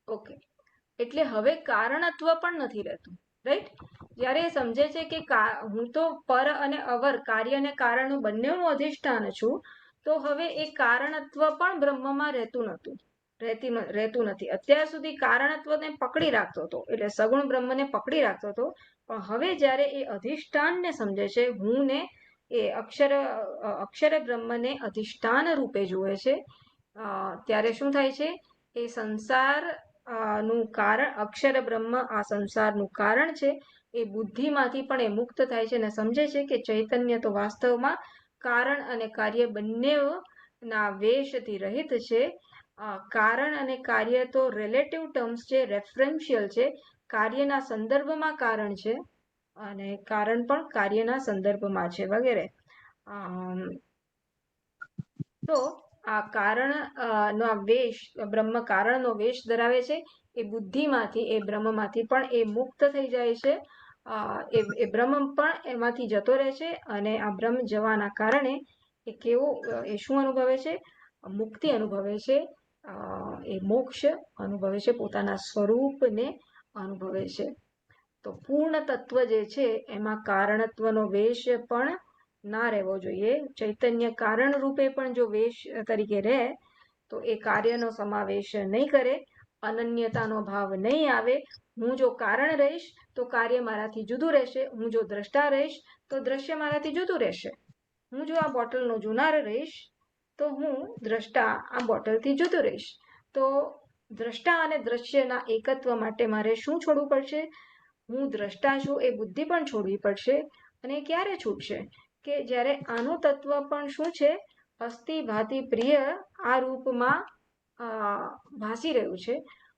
ઓકે, એટલે હવે કારણત્વ પણ નથી રહેતું, રાઈટ? જ્યારે એ સમજે છે કે હું તો પર અને અવર, કાર્ય અને કારણનું બંનેનું અધિષ્ઠાન છું, તો હવે એ કારણત્વ પણ બ્રહ્મમાં રહેતું નથી. અત્યાર સુધી કારણત્વને પકડી રાખતો હતો, એટલે સગુણ બ્રહ્મને પકડી રાખતો હતો. પણ હવે જ્યારે એ અધિષ્ઠાનને સમજે છે, હું ને એ અક્ષર બ્રહ્મને અધિષ્ઠાન રૂપે જુએ છે, ત્યારે શું થાય છે? એ સંસાર નું કારણ, અક્ષર બ્રહ્મ આ સંસારનું કારણ છે, એ બુદ્ધિમાંથી પણ એ મુક્ત થાય છે અને સમજે છે કે ચૈતન્ય તો વાસ્તવમાં કારણ અને કાર્ય બંનેના વેશથી રહિત છે. કારણ અને કાર્ય તો રિલેટિવ ટર્મ્સ છે, રેફરન્શિયલ છે. કાર્યના સંદર્ભમાં કારણ છે અને કારણ પણ કાર્યના સંદર્ભમાં છે, વગેરે. તો આ કારણ નો વેશ, બ્રહ્મ કારણનો વેશ ધરાવે છે. એ બુદ્ધિમાંથી, એ બ્રહ્મમાંથી પણ એ મુક્ત થઈ જાય છે. એ બ્રહ્મ પણ એમાંથી જતો રહે છે અને આ બ્રહ્મ જવાના કારણે એ શું અનુભવે છે? મુક્તિ અનુભવે છે, એ મોક્ષ અનુભવે છે, પોતાના સ્વરૂપને અનુભવે છે. તો પૂર્ણ તત્વ જે છે એમાં કારણત્વનો વેશ પણ ના રહેવો જોઈએ. ચૈતન્ય કારણ રૂપે પણ જો વેશ તરીકે રહે તો એ કાર્યનો સમાવેશ નહીં કરે, અનન્યતાનો ભાવ નહીં આવે. હું જો કારણ રહીશ તો કાર્ય મારાથી જુદું રહેશે, હું જો દ્રષ્ટા રહીશ તો દ્રશ્ય મારાથી જુદું રહેશે. હું જો આ બોટલનો જુનાર રહીશ તો હું દ્રષ્ટા આ બોટલથી જુદું રહીશ. તો દ્રષ્ટા અને દ્રશ્યના એકત્વ માટે મારે શું છોડવું પડશે? હું દ્રષ્ટા છું એ બુદ્ધિ પણ છોડવી પડશે. અને ક્યારે છૂટશે? કે જ્યારે આનું તત્વ પણ શું છે? અસ્થિ ભાતિ પ્રિય આ રૂપમાં ભાસી રહ્યું છે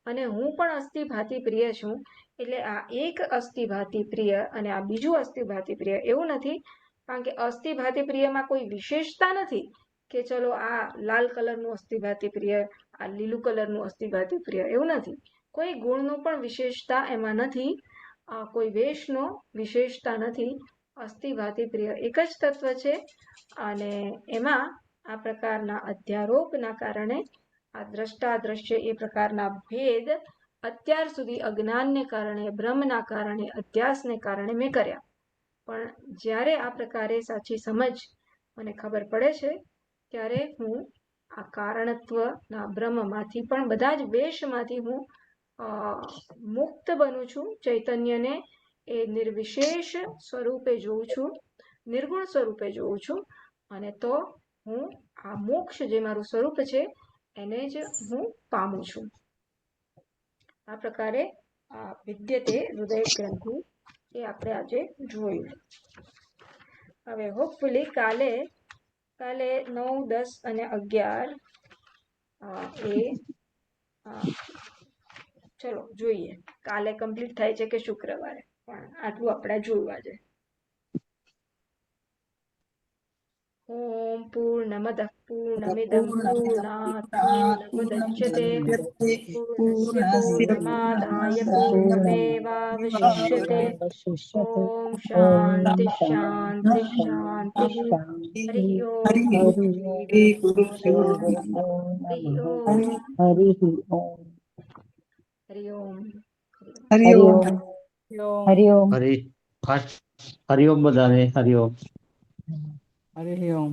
અને હું પણ અસ્થિ ભાતિ પ્રિય છું. એટલે આ એક અસ્થિ ભાતિ પ્રિય અને આ બીજું અસ્થિ ભાતિ પ્રિય એવું નથી. કારણ કે અસ્થિ ભાતિ પ્રિયમાં કોઈ વિશેષતા નથી કે ચલો આ લાલ કલરનું અસ્થિ ભાતિ પ્રિય, આ લીલું કલરનું અસ્થિ ભાતિ પ્રિય, એવું નથી. કોઈ ગુણનો પણ વિશેષતા એમાં નથી, કોઈ વેશનો વિશેષતા નથી. અસ્થિ ભાતિ પ્રિય એક જ તત્વ છે અને એમાં આ પ્રકારના અધ્યારોપના કારણે આ દ્રષ્ટા દ્રશ્ય એ પ્રકારના ભેદ અત્યાર સુધી અજ્ઞાનને કારણે, બ્રહ્મના કારણે, અધ્યાસને કારણે મેં કર્યા. પણ જ્યારે આ પ્રકારે સાચી સમજ મને ખબર પડે છે ત્યારે હું આ કારણત્વના બ્રહ્મમાંથી પણ, બધા જ વેશમાંથી હું મુક્ત બનું છું. ચૈતન્યને એ નિર્વિશેષ સ્વરૂપે જોઉં છું, નિર્ગુણ સ્વરૂપે જોઉં છું. અને તો હું આ મોક્ષ જે મારું સ્વરૂપ છે એને જ હું પામું છું. આ પ્રકારે વિદ્યતે હૃદય ગ્રંથિ એ આપણે આજે જોયું. હવે હોપફુલી કાલે 9, 10 અને 11 ચલો જોઈએ કાલે કમ્પ્લીટ થાય છે કે શુક્રવારે, પણ આટલું આપણે જોયું આજે. ओम पूर्णमदः पूर्णमिदं पूर्णात् पूर्णमुदच्यते पूर्णस्य पूर्णमादाय पूर्णमेवावशिष्यते ओम शांति शांति शांति हरि ओम श्री गुरुभ्यो नमः हरि ओम हरि ओम हरि ओम हरि हरिओम बधाने हरिओम हरि ओम